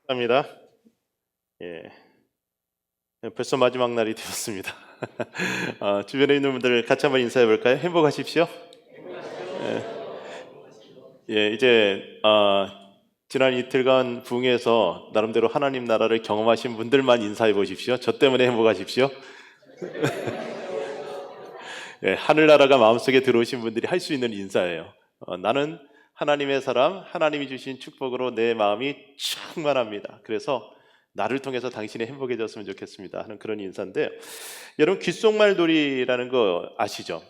합니다. 예, 벌써 마지막 날이 되었습니다. 주변에 있는 분들 같이 한번 인사해 볼까요? 행복하십시오. 이제 지난 이틀간 부흥에서 나름대로 하나님 나라를 경험하신 분들만 인사해 보십시오. 저 때문에 행복하십시오. 하늘나라가 마음속에 들어오신 분들이 할 수 있는 인사예요. 나는 하나님의 사람, 하나님이 주신 축복으로 내 마음이 충만합니다. 그래서 나를 통해서 당신이 행복해졌으면 좋겠습니다 하는 그런 인사인데, 여러분 귓속말 놀이라는 거 아시죠?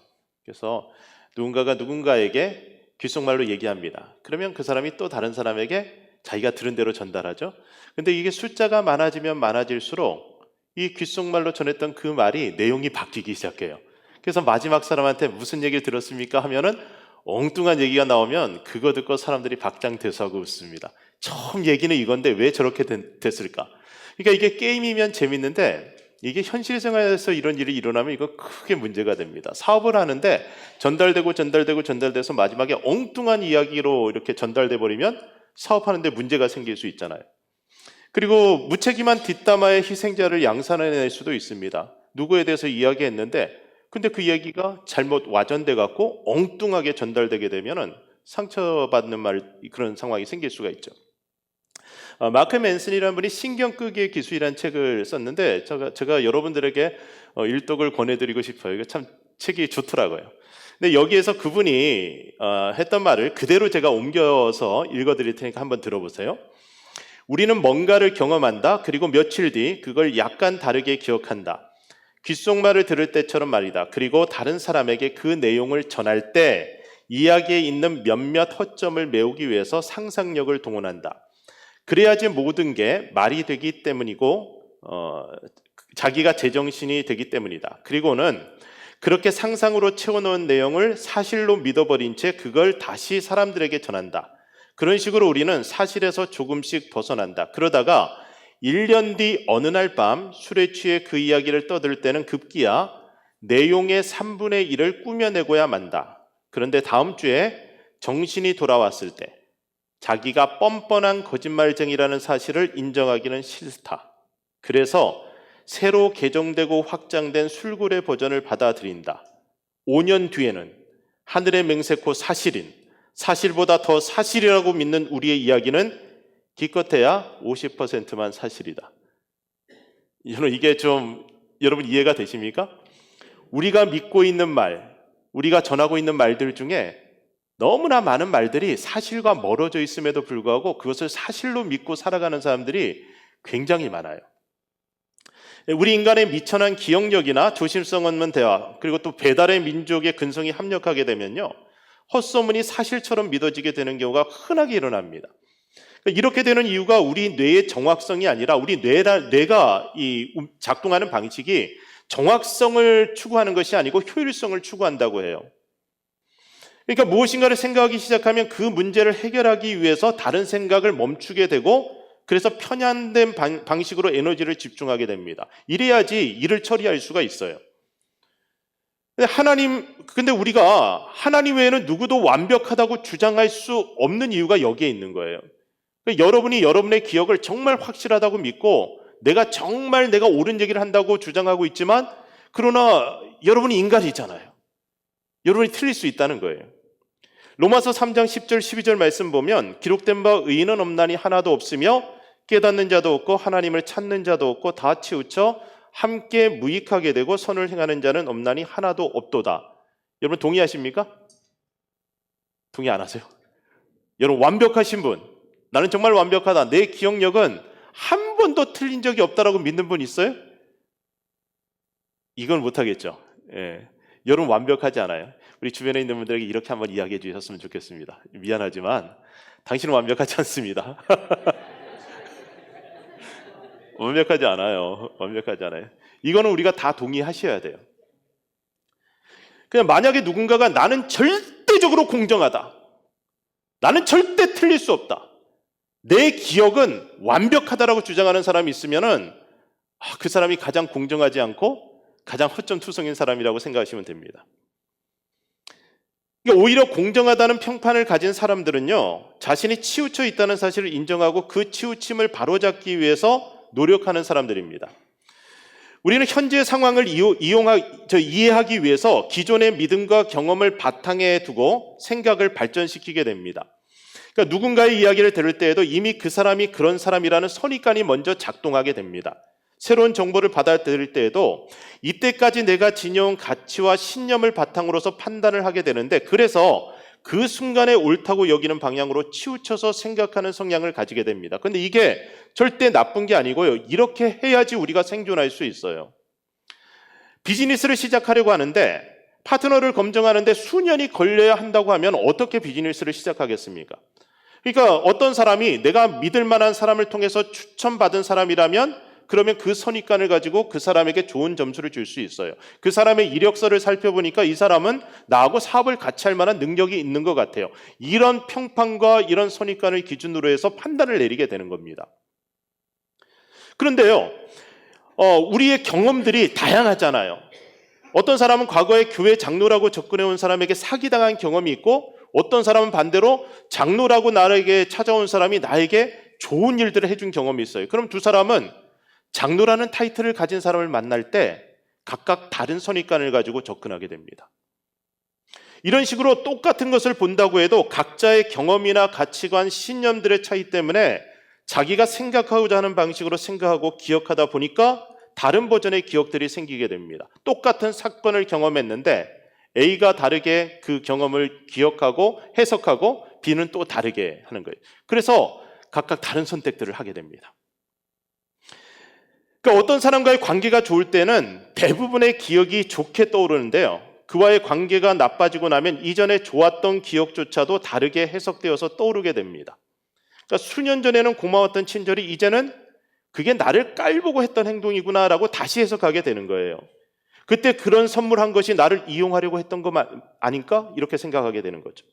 그래서 누군가가 누군가에게 귓속말로 얘기합니다. 그러면 그 사람이 또 다른 사람에게 자기가 들은 대로 전달하죠. 근데 이게 숫자가 많아지면 많아질수록 이 귓속말로 전했던 그 말이 내용이 바뀌기 시작해요. 그래서 마지막 사람한테 무슨 얘기를 들었습니까 하면은 엉뚱한 얘기가 나오면 그거 듣고 사람들이 박장대소하고 웃습니다. 처음 얘기는 이건데 왜 저렇게 됐을까? 그러니까 이게 게임이면 재밌는데 이게 현실 생활에서 이런 일이 일어나면 이거 크게 문제가 됩니다. 사업을 하는데 전달돼서 마지막에 엉뚱한 이야기로 이렇게 전달돼 버리면 사업하는데 문제가 생길 수 있잖아요. 그리고 무책임한 뒷담화의 희생자를 양산해낼 수도 있습니다. 누구에 대해서 이야기했는데 근데 그 얘기가 잘못 와전돼 갖고 엉뚱하게 전달되게 되면은 상처받는 그런 상황이 생길 수가 있죠. 마크 맨슨이라는 분이 신경 끄기의 기술이라는 책을 썼는데 제가 여러분들에게 일독을 권해드리고 싶어요. 이거 참 책이 좋더라고요. 근데 여기에서 그분이 했던 말을 그대로 제가 옮겨서 읽어드릴 테니까 한번 들어보세요. 우리는 뭔가를 경험한다. 그리고 며칠 뒤 그걸 약간 다르게 기억한다. 귓속말을 들을 때처럼 말이다. 그리고 다른 사람에게 그 내용을 전할 때 이야기에 있는 몇몇 허점을 메우기 위해서 상상력을 동원한다. 그래야지 모든 게 말이 되기 때문이고 자기가 제정신이 되기 때문이다. 그리고는 그렇게 상상으로 채워놓은 내용을 사실로 믿어버린 채 그걸 다시 사람들에게 전한다. 그런 식으로 우리는 사실에서 조금씩 벗어난다. 그러다가 1년 뒤 어느 날 밤 술에 취해 그 이야기를 떠들 때는 급기야 내용의 3분의 1을 꾸며내고야 만다. 그런데 다음 주에 정신이 돌아왔을 때 자기가 뻔뻔한 거짓말쟁이라는 사실을 인정하기는 싫다. 그래서 새로 개정되고 확장된 술고래 버전을 받아들인다. 5년 뒤에는 하늘의 맹세코 사실인, 사실보다 더 사실이라고 믿는 우리의 이야기는 기껏해야 50%만 사실이다. 이게 좀 여러분 이해가 되십니까? 우리가 믿고 있는 말, 우리가 전하고 있는 말들 중에 너무나 많은 말들이 사실과 멀어져 있음에도 불구하고 그것을 사실로 믿고 살아가는 사람들이 굉장히 많아요. 우리 인간의 미천한 기억력이나 조심성 없는 대화, 그리고 또 배달의 민족의 근성이 합력하게 되면요, 헛소문이 사실처럼 믿어지게 되는 경우가 흔하게 일어납니다. 이렇게 되는 이유가 우리 뇌의 정확성이 아니라 우리 뇌가 작동하는 방식이 정확성을 추구하는 것이 아니고 효율성을 추구한다고 해요. 그러니까 무엇인가를 생각하기 시작하면 그 문제를 해결하기 위해서 다른 생각을 멈추게 되고 그래서 편향된 방식으로 에너지를 집중하게 됩니다. 이래야지 일을 처리할 수가 있어요. 근데 우리가 하나님 외에는 누구도 완벽하다고 주장할 수 없는 이유가 여기에 있는 거예요. 여러분이 여러분의 기억을 정말 확실하다고 믿고 내가 옳은 얘기를 한다고 주장하고 있지만 그러나 여러분이 인간이잖아요. 여러분이 틀릴 수 있다는 거예요. 로마서 3장 10절 12절 말씀 보면 기록된 바 의인은 없나니 하나도 없으며 깨닫는 자도 없고 하나님을 찾는 자도 없고 다 치우쳐 함께 무익하게 되고 선을 행하는 자는 없나니 하나도 없도다. 여러분 동의하십니까? 동의 안 하세요? 여러분 완벽하신 분, 나는 정말 완벽하다, 내 기억력은 한 번도 틀린 적이 없다라고 믿는 분 있어요? 이건 못하겠죠. 여러분 완벽하지 않아요. 우리 주변에 있는 분들에게 이렇게 한번 이야기해 주셨으면 좋겠습니다. 미안하지만 당신은 완벽하지 않습니다. 완벽하지 않아요. 이거는 우리가 다 동의하셔야 돼요. 그냥 만약에 누군가가 나는 절대적으로 공정하다, 나는 절대 틀릴 수 없다, 내 기억은 완벽하다라고 주장하는 사람이 있으면은 그 사람이 가장 공정하지 않고 가장 허점투성인 사람이라고 생각하시면 됩니다. 그러니까 오히려 공정하다는 평판을 가진 사람들은요, 자신이 치우쳐 있다는 사실을 인정하고 그 치우침을 바로잡기 위해서 노력하는 사람들입니다. 우리는 현재 상황을 이해하기 위해서 기존의 믿음과 경험을 바탕에 두고 생각을 발전시키게 됩니다. 그러니까 누군가의 이야기를 들을 때에도 이미 그 사람이 그런 사람이라는 선입관이 먼저 작동하게 됩니다. 새로운 정보를 받아들일 때에도 이때까지 내가 지녀온 가치와 신념을 바탕으로서 판단을 하게 되는데, 그래서 그 순간에 옳다고 여기는 방향으로 치우쳐서 생각하는 성향을 가지게 됩니다. 그런데 이게 절대 나쁜 게 아니고요, 이렇게 해야지 우리가 생존할 수 있어요. 비즈니스를 시작하려고 하는데 파트너를 검증하는데 수년이 걸려야 한다고 하면 어떻게 비즈니스를 시작하겠습니까? 그러니까 어떤 사람이 내가 믿을 만한 사람을 통해서 추천받은 사람이라면 그러면 그 선입관을 가지고 그 사람에게 좋은 점수를 줄 수 있어요. 그 사람의 이력서를 살펴보니까 이 사람은 나하고 사업을 같이 할 만한 능력이 있는 것 같아요. 이런 평판과 이런 선입관을 기준으로 해서 판단을 내리게 되는 겁니다. 그런데요, 우리의 경험들이 다양하잖아요. 어떤 사람은 과거에 교회 장로라고 접근해온 사람에게 사기당한 경험이 있고, 어떤 사람은 반대로 장로라고 나에게 찾아온 사람이 나에게 좋은 일들을 해준 경험이 있어요. 그럼 두 사람은 장로라는 타이틀을 가진 사람을 만날 때 각각 다른 선입관을 가지고 접근하게 됩니다. 이런 식으로 똑같은 것을 본다고 해도 각자의 경험이나 가치관, 신념들의 차이 때문에 자기가 생각하고자 하는 방식으로 생각하고 기억하다 보니까 다른 버전의 기억들이 생기게 됩니다. 똑같은 사건을 경험했는데 A가 다르게 그 경험을 기억하고 해석하고 B는 또 다르게 하는 거예요. 그래서 각각 다른 선택들을 하게 됩니다. 그러니까 어떤 사람과의 관계가 좋을 때는 대부분의 기억이 좋게 떠오르는데요, 그와의 관계가 나빠지고 나면 이전에 좋았던 기억조차도 다르게 해석되어서 떠오르게 됩니다. 그러니까 수년 전에는 고마웠던 친절이 이제는 그게 나를 깔보고 했던 행동이구나라고 다시 해석하게 되는 거예요. 그때 그런 선물한 것이 나를 이용하려고 했던 거 아닌가? 이렇게 생각하게 되는 거죠.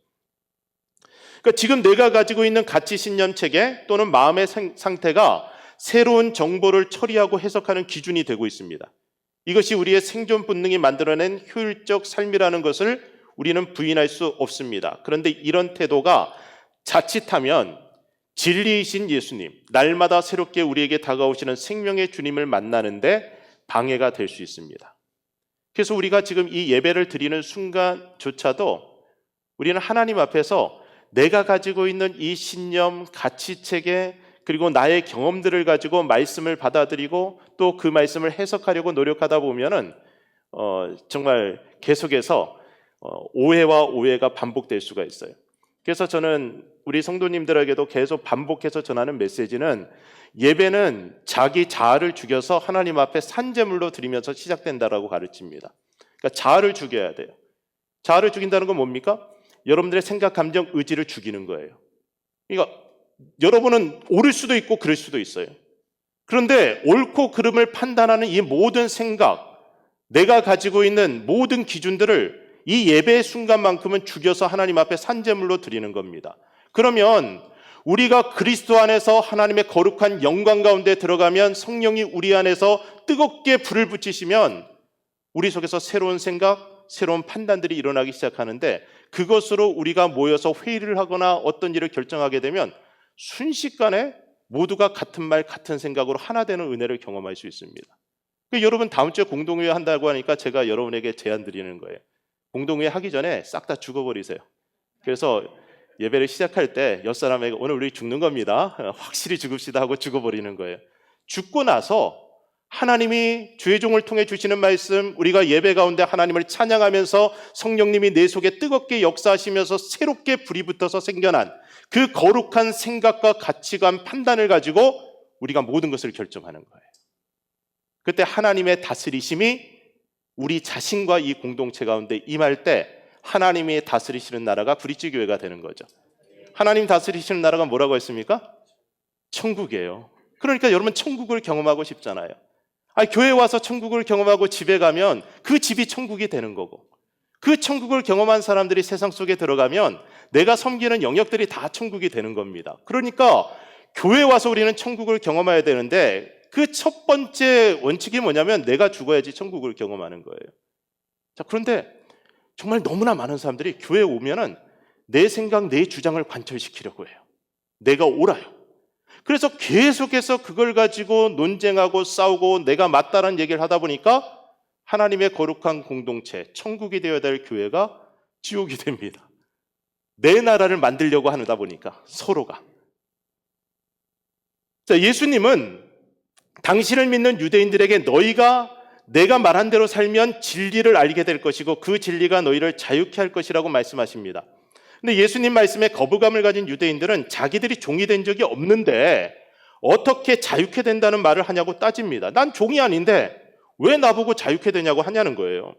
그러니까 지금 내가 가지고 있는 가치 신념 체계 또는 마음의 상태가 새로운 정보를 처리하고 해석하는 기준이 되고 있습니다. 이것이 우리의 생존 본능이 만들어낸 효율적 삶이라는 것을 우리는 부인할 수 없습니다. 그런데 이런 태도가 자칫하면 진리이신 예수님, 날마다 새롭게 우리에게 다가오시는 생명의 주님을 만나는데 방해가 될 수 있습니다. 그래서 우리가 지금 이 예배를 드리는 순간조차도 우리는 하나님 앞에서 내가 가지고 있는 이 신념, 가치체계, 그리고 나의 경험들을 가지고 말씀을 받아들이고 또 그 말씀을 해석하려고 노력하다 보면은 정말 계속해서 오해와 오해가 반복될 수가 있어요. 그래서 저는 우리 성도님들에게도 계속 반복해서 전하는 메시지는, 예배는 자기 자아를 죽여서 하나님 앞에 산제물로 드리면서 시작된다라고 가르칩니다. 그러니까 자아를 죽여야 돼요. 자아를 죽인다는 건 뭡니까? 여러분들의 생각, 감정, 의지를 죽이는 거예요. 그러니까 여러분은 옳을 수도 있고 그럴 수도 있어요. 그런데 옳고 그름을 판단하는 이 모든 생각, 내가 가지고 있는 모든 기준들을 이 예배의 순간만큼은 죽여서 하나님 앞에 산제물로 드리는 겁니다. 그러면 우리가 그리스도 안에서 하나님의 거룩한 영광 가운데 들어가면, 성령이 우리 안에서 뜨겁게 불을 붙이시면 우리 속에서 새로운 생각, 새로운 판단들이 일어나기 시작하는데, 그것으로 우리가 모여서 회의를 하거나 어떤 일을 결정하게 되면 순식간에 모두가 같은 말, 같은 생각으로 하나 되는 은혜를 경험할 수 있습니다. 여러분 다음 주에 공동회의 한다고 하니까 제가 여러분에게 제안 드리는 거예요. 공동회의 하기 전에 싹 다 죽어버리세요. 그래서 예배를 시작할 때 옆 사람에게 오늘 우리 죽는 겁니다, 확실히 죽읍시다 하고 죽어버리는 거예요. 죽고 나서 하나님이 주의 종을 통해 주시는 말씀, 우리가 예배 가운데 하나님을 찬양하면서 성령님이 내 속에 뜨겁게 역사하시면서 새롭게 불이 붙어서 생겨난 그 거룩한 생각과 가치관, 판단을 가지고 우리가 모든 것을 결정하는 거예요. 그때 하나님의 다스리심이 우리 자신과 이 공동체 가운데 임할 때 하나님이 다스리시는 나라가 브릿지교회가 되는 거죠. 하나님 다스리시는 나라가 뭐라고 했습니까? 천국이에요. 그러니까 여러분 천국을 경험하고 싶잖아요. 교회 와서 천국을 경험하고 집에 가면 그 집이 천국이 되는 거고, 그 천국을 경험한 사람들이 세상 속에 들어가면 내가 섬기는 영역들이 다 천국이 되는 겁니다. 그러니까 교회 와서 우리는 천국을 경험해야 되는데, 그 첫 번째 원칙이 뭐냐면 내가 죽어야지 천국을 경험하는 거예요. 자, 그런데 정말 너무나 많은 사람들이 교회에 오면은 내 생각, 내 주장을 관철시키려고 해요. 내가 옳아요. 그래서 계속해서 그걸 가지고 논쟁하고 싸우고 내가 맞다라는 얘기를 하다 보니까 하나님의 거룩한 공동체, 천국이 되어야 될 교회가 지옥이 됩니다. 내 나라를 만들려고 하다 보니까 서로가. 자, 예수님은 당신을 믿는 유대인들에게 너희가 내가 말한 대로 살면 진리를 알게 될 것이고 그 진리가 너희를 자유케 할 것이라고 말씀하십니다. 근데 예수님 말씀에 거부감을 가진 유대인들은 자기들이 종이 된 적이 없는데 어떻게 자유케 된다는 말을 하냐고 따집니다. 난 종이 아닌데 왜 나보고 자유케 되냐고 하냐는 거예요.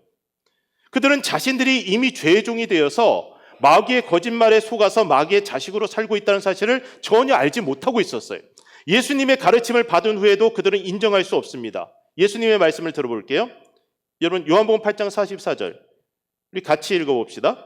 그들은 자신들이 이미 죄의 종이 되어서 마귀의 거짓말에 속아서 마귀의 자식으로 살고 있다는 사실을 전혀 알지 못하고 있었어요. 예수님의 가르침을 받은 후에도 그들은 인정할 수 없습니다. 예수님의 말씀을 들어볼게요. 여러분 요한복음 8장 44절 우리 같이 읽어봅시다.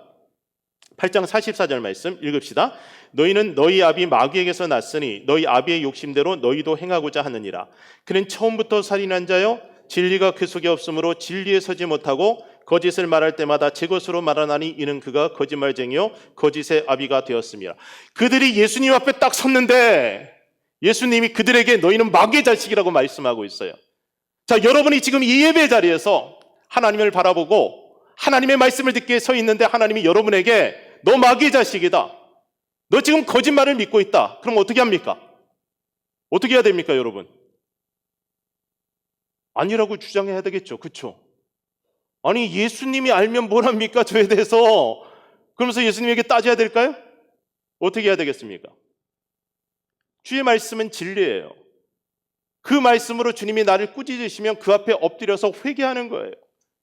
8장 44절 말씀 읽읍시다. 너희는 너희 아비 마귀에게서 났으니 너희 아비의 욕심대로 너희도 행하고자 하느니라. 그는 처음부터 살인한 자요 진리가 그 속에 없으므로 진리에 서지 못하고 거짓을 말할 때마다 제 것으로 말하나니 이는 그가 거짓말쟁이요 거짓의 아비가 되었습니다. 그들이 예수님 앞에 딱 섰는데 예수님이 그들에게 너희는 마귀의 자식이라고 말씀하고 있어요. 자, 여러분이 지금 이 예배 자리에서 하나님을 바라보고 하나님의 말씀을 듣기에 서 있는데 하나님이 여러분에게 너 마귀의 자식이다. 너 지금 거짓말을 믿고 있다. 그럼 어떻게 합니까? 어떻게 해야 됩니까, 여러분? 아니라고 주장해야 되겠죠. 그렇죠? 아니 예수님이 알면 뭘 합니까? 저에 대해서. 그러면서 예수님에게 따져야 될까요? 어떻게 해야 되겠습니까? 주의 말씀은 진리예요. 그 말씀으로 주님이 나를 꾸짖으시면 그 앞에 엎드려서 회개하는 거예요.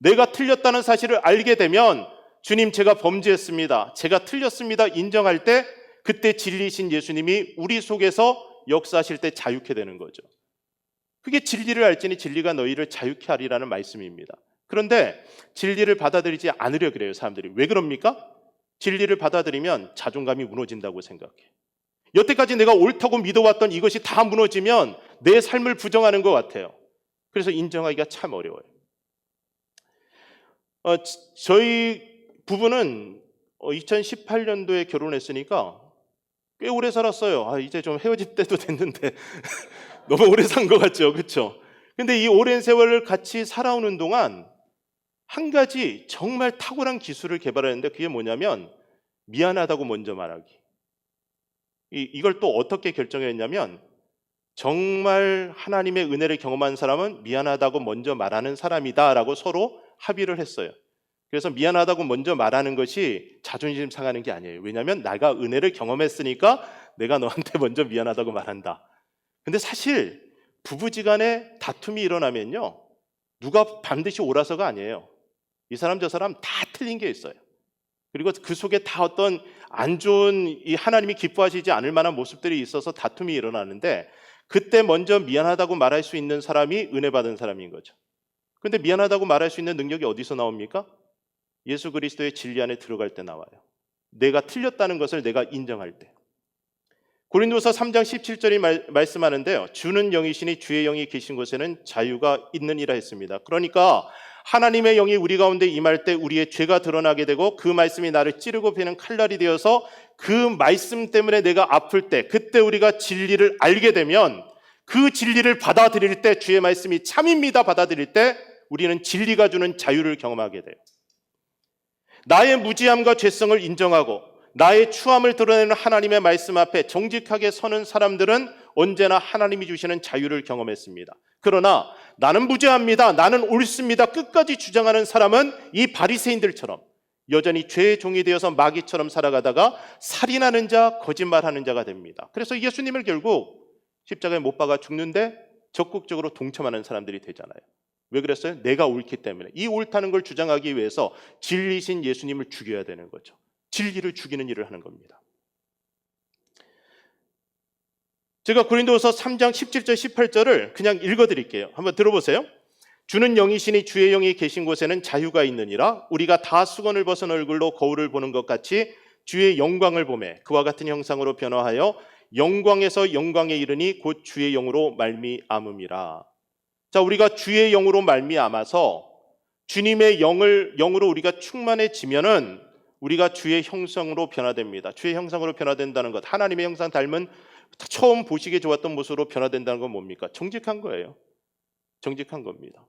내가 틀렸다는 사실을 알게 되면 주님 제가 범죄했습니다. 제가 틀렸습니다. 인정할 때 그때 진리이신 예수님이 우리 속에서 역사하실 때 자유케 되는 거죠. 그게 진리를 알지니 진리가 너희를 자유케 하리라는 말씀입니다. 그런데 진리를 받아들이지 않으려 그래요, 사람들이. 왜 그럽니까? 진리를 받아들이면 자존감이 무너진다고 생각해. 여태까지 내가 옳다고 믿어왔던 이것이 다 무너지면 내 삶을 부정하는 것 같아요. 그래서 인정하기가 참 어려워요. 저희 부부는 2018년도에 결혼했으니까 꽤 오래 살았어요. 이제 좀 헤어질 때도 됐는데 너무 오래 산 것 같죠, 그렇죠? 근데 이 오랜 세월을 같이 살아오는 동안 한 가지 정말 탁월한 기술을 개발했는데 그게 뭐냐면 미안하다고 먼저 말하기. 이걸 또 어떻게 결정했냐면 정말 하나님의 은혜를 경험한 사람은 미안하다고 먼저 말하는 사람이다라고 서로 합의를 했어요. 그래서 미안하다고 먼저 말하는 것이 자존심 상하는 게 아니에요. 왜냐하면 내가 은혜를 경험했으니까 내가 너한테 먼저 미안하다고 말한다. 근데 사실 부부지간에 다툼이 일어나면요, 누가 반드시 옳아서가 아니에요. 이 사람 저 사람 다 틀린 게 있어요. 그리고 그 속에 다 어떤 안 좋은 이 하나님이 기뻐하시지 않을 만한 모습들이 있어서 다툼이 일어나는데 그때 먼저 미안하다고 말할 수 있는 사람이 은혜 받은 사람인 거죠. 그런데 미안하다고 말할 수 있는 능력이 어디서 나옵니까? 예수 그리스도의 진리 안에 들어갈 때 나와요. 내가 틀렸다는 것을 내가 인정할 때. 고린도서 3장 17절이 말씀하는데요, 주는 영이시니 주의 영이 계신 곳에는 자유가 있느니라 했습니다. 그러니까 하나님의 영이 우리 가운데 임할 때 우리의 죄가 드러나게 되고 그 말씀이 나를 찌르고 베는 칼날이 되어서 그 말씀 때문에 내가 아플 때, 그때 우리가 진리를 알게 되면 그 진리를 받아들일 때, 주의 말씀이 참입니다 받아들일 때 우리는 진리가 주는 자유를 경험하게 돼요. 나의 무지함과 죄성을 인정하고 나의 추함을 드러내는 하나님의 말씀 앞에 정직하게 서는 사람들은 언제나 하나님이 주시는 자유를 경험했습니다. 그러나 나는 무죄합니다, 나는 옳습니다 끝까지 주장하는 사람은 이 바리새인들처럼 여전히 죄의 종이 되어서 마귀처럼 살아가다가 살인하는 자, 거짓말하는 자가 됩니다. 그래서 예수님을 결국 십자가에 못 박아 죽는데 적극적으로 동참하는 사람들이 되잖아요. 왜 그랬어요? 내가 옳기 때문에. 이 옳다는 걸 주장하기 위해서 진리신 예수님을 죽여야 되는 거죠. 진리를 죽이는 일을 하는 겁니다. 제가 고린도서 3장 17절 18절을 그냥 읽어드릴게요. 한번 들어보세요. 주는 영이시니 주의 영이 계신 곳에는 자유가 있느니라. 우리가 다 수건을 벗은 얼굴로 거울을 보는 것 같이 주의 영광을 보매 그와 같은 형상으로 변화하여 영광에서 영광에 이르니 곧 주의 영으로 말미암음이라. 자, 우리가 주의 영으로 말미암아서 주님의 영으로 우리가 충만해지면은 우리가 주의 형상으로 변화됩니다. 주의 형상으로 변화된다는 것, 하나님의 형상 닮은 처음 보시기에 좋았던 모습으로 변화된다는 건 뭡니까? 정직한 거예요. 정직한 겁니다.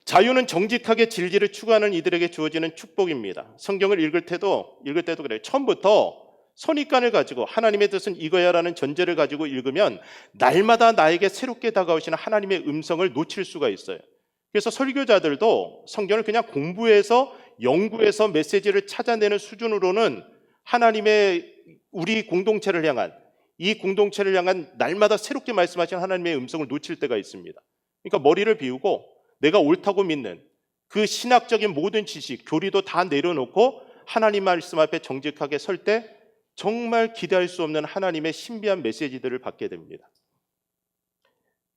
자유는 정직하게 진리를 추구하는 이들에게 주어지는 축복입니다. 성경을 읽을 때도 그래요. 처음부터 선입관을 가지고 하나님의 뜻은 이거야라는 전제를 가지고 읽으면 날마다 나에게 새롭게 다가오시는 하나님의 음성을 놓칠 수가 있어요. 그래서 설교자들도 성경을 그냥 공부해서 연구해서 메시지를 찾아내는 수준으로는 하나님의 우리 공동체를 향한, 이 공동체를 향한 날마다 새롭게 말씀하시는 하나님의 음성을 놓칠 때가 있습니다. 그러니까 머리를 비우고 내가 옳다고 믿는 그 신학적인 모든 지식, 교리도 다 내려놓고 하나님 말씀 앞에 정직하게 설 때 정말 기대할 수 없는 하나님의 신비한 메시지들을 받게 됩니다.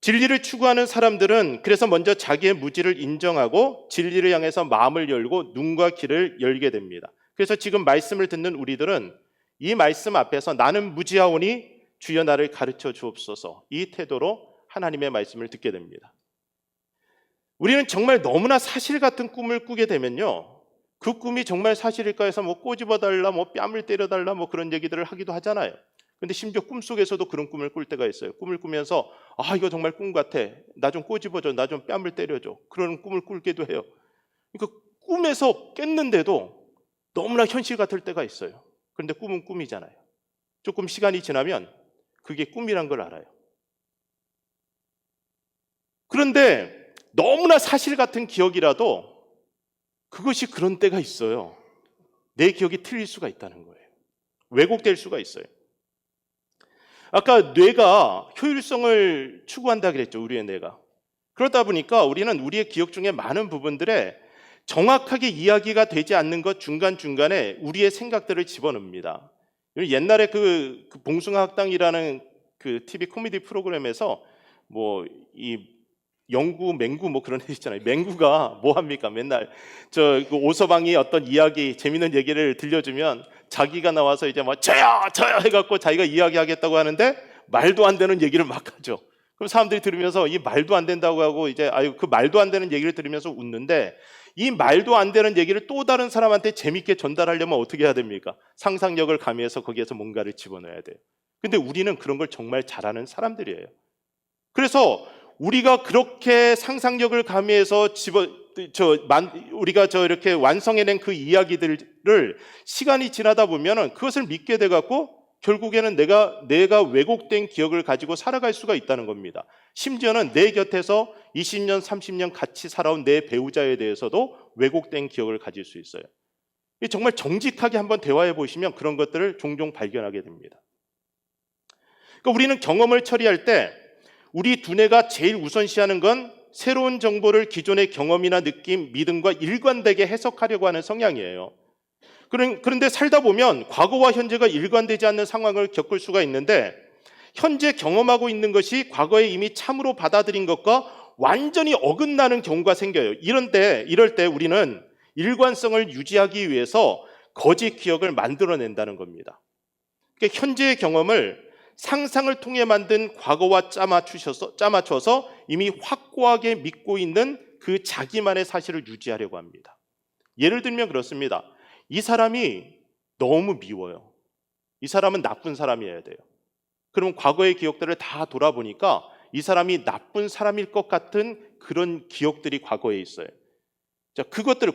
진리를 추구하는 사람들은 그래서 먼저 자기의 무지를 인정하고 진리를 향해서 마음을 열고 눈과 귀를 열게 됩니다. 그래서 지금 말씀을 듣는 우리들은 이 말씀 앞에서 나는 무지하오니 주여 나를 가르쳐 주옵소서, 이 태도로 하나님의 말씀을 듣게 됩니다. 우리는 정말 너무나 사실 같은 꿈을 꾸게 되면요, 그 꿈이 정말 사실일까 해서 뭐 꼬집어달라, 뭐 뺨을 때려달라, 뭐 그런 얘기들을 하기도 하잖아요. 근데 심지어 꿈속에서도 그런 꿈을 꿀 때가 있어요. 꿈을 꾸면서 이거 정말 꿈 같아, 나 좀 꼬집어줘, 나 좀 뺨을 때려줘, 그런 꿈을 꿀기도 해요. 그러니까 꿈에서 깼는데도 너무나 현실 같을 때가 있어요. 그런데 꿈은 꿈이잖아요. 조금 시간이 지나면 그게 꿈이란 걸 알아요. 그런데 너무나 사실 같은 기억이라도 그것이 그런 때가 있어요. 내 기억이 틀릴 수가 있다는 거예요. 왜곡될 수가 있어요. 아까 뇌가 효율성을 추구한다 그랬죠. 우리의 뇌가. 그러다 보니까 우리는 우리의 기억 중에 많은 부분들에 정확하게 이야기가 되지 않는 것 중간중간에 우리의 생각들을 집어넣습니다. 옛날에 그 봉숭아학당이라는 그 TV 코미디 프로그램에서 뭐 이 영구 맹구 뭐 그런 애 있잖아요. 맹구가 뭐 합니까? 맨날 그 오서방이 어떤 이야기, 재밌는 얘기를 들려주면 자기가 나와서 이제 뭐 저요 해갖고 자기가 이야기하겠다고 하는데 말도 안 되는 얘기를 막 하죠. 그럼 사람들이 들으면서 이 말도 안 된다고 하고 이제 그 말도 안 되는 얘기를 들으면서 웃는데, 이 말도 안 되는 얘기를 또 다른 사람한테 재밌게 전달하려면 어떻게 해야 됩니까? 상상력을 가미해서 거기에서 뭔가를 집어넣어야 돼요. 근데 우리는 그런 걸 정말 잘하는 사람들이에요. 그래서 우리가 그렇게 상상력을 가미해서 우리가 이렇게 완성해낸 그 이야기들을 시간이 지나다 보면은 그것을 믿게 돼 갖고 결국에는 내가 왜곡된 기억을 가지고 살아갈 수가 있다는 겁니다. 심지어는 내 곁에서 20년, 30년 같이 살아온 내 배우자에 대해서도 왜곡된 기억을 가질 수 있어요. 정말 정직하게 한번 대화해 보시면 그런 것들을 종종 발견하게 됩니다. 그러니까 우리는 경험을 처리할 때 우리 두뇌가 제일 우선시하는 건 새로운 정보를 기존의 경험이나 느낌, 믿음과 일관되게 해석하려고 하는 성향이에요. 그런데 살다 보면 과거와 현재가 일관되지 않는 상황을 겪을 수가 있는데, 현재 경험하고 있는 것이 과거에 이미 참으로 받아들인 것과 완전히 어긋나는 경우가 생겨요. 이럴 때 우리는 일관성을 유지하기 위해서 거짓 기억을 만들어낸다는 겁니다. 그러니까 현재의 경험을 상상을 통해 만든 과거와 짜맞춰서 이미 확고하게 믿고 있는 그 자기만의 사실을 유지하려고 합니다. 예를 들면 그렇습니다. 이 사람이 너무 미워요. 이 사람은 나쁜 사람이어야 돼요. 그러면 과거의 기억들을 다 돌아보니까 이 사람이 나쁜 사람일 것 같은 그런 기억들이 과거에 있어요.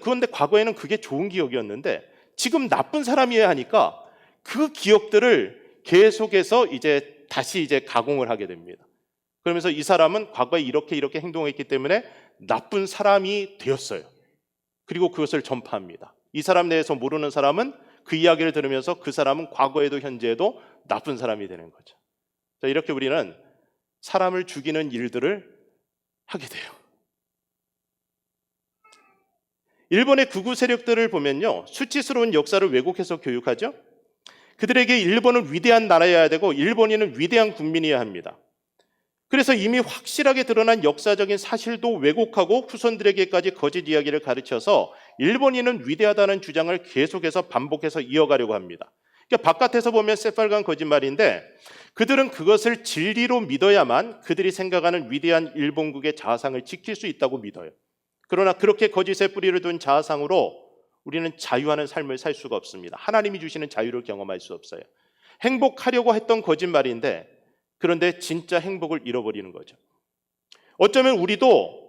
그런데 과거에는 그게 좋은 기억이었는데 지금 나쁜 사람이어야 하니까 그 기억들을 계속해서 다시 가공을 하게 됩니다. 그러면서 이 사람은 과거에 이렇게 행동했기 때문에 나쁜 사람이 되었어요. 그리고 그것을 전파합니다. 이 사람 내에서 모르는 사람은 그 이야기를 들으면서 그 사람은 과거에도 현재에도 나쁜 사람이 되는 거죠. 이렇게 우리는 사람을 죽이는 일들을 하게 돼요. 일본의 극우 세력들을 보면요, 수치스러운 역사를 왜곡해서 교육하죠. 그들에게 일본은 위대한 나라여야 되고 일본인은 위대한 국민이어야 합니다. 그래서 이미 확실하게 드러난 역사적인 사실도 왜곡하고 후손들에게까지 거짓 이야기를 가르쳐서 일본인은 위대하다는 주장을 계속해서 반복해서 이어가려고 합니다. 그러니까 바깥에서 보면 새빨간 거짓말인데 그들은 그것을 진리로 믿어야만 그들이 생각하는 위대한 일본국의 자아상을 지킬 수 있다고 믿어요. 그러나 그렇게 거짓의 뿌리를 둔 자아상으로 우리는 자유하는 삶을 살 수가 없습니다. 하나님이 주시는 자유를 경험할 수 없어요. 행복하려고 했던 거짓말인데, 그런데 진짜 행복을 잃어버리는 거죠. 어쩌면 우리도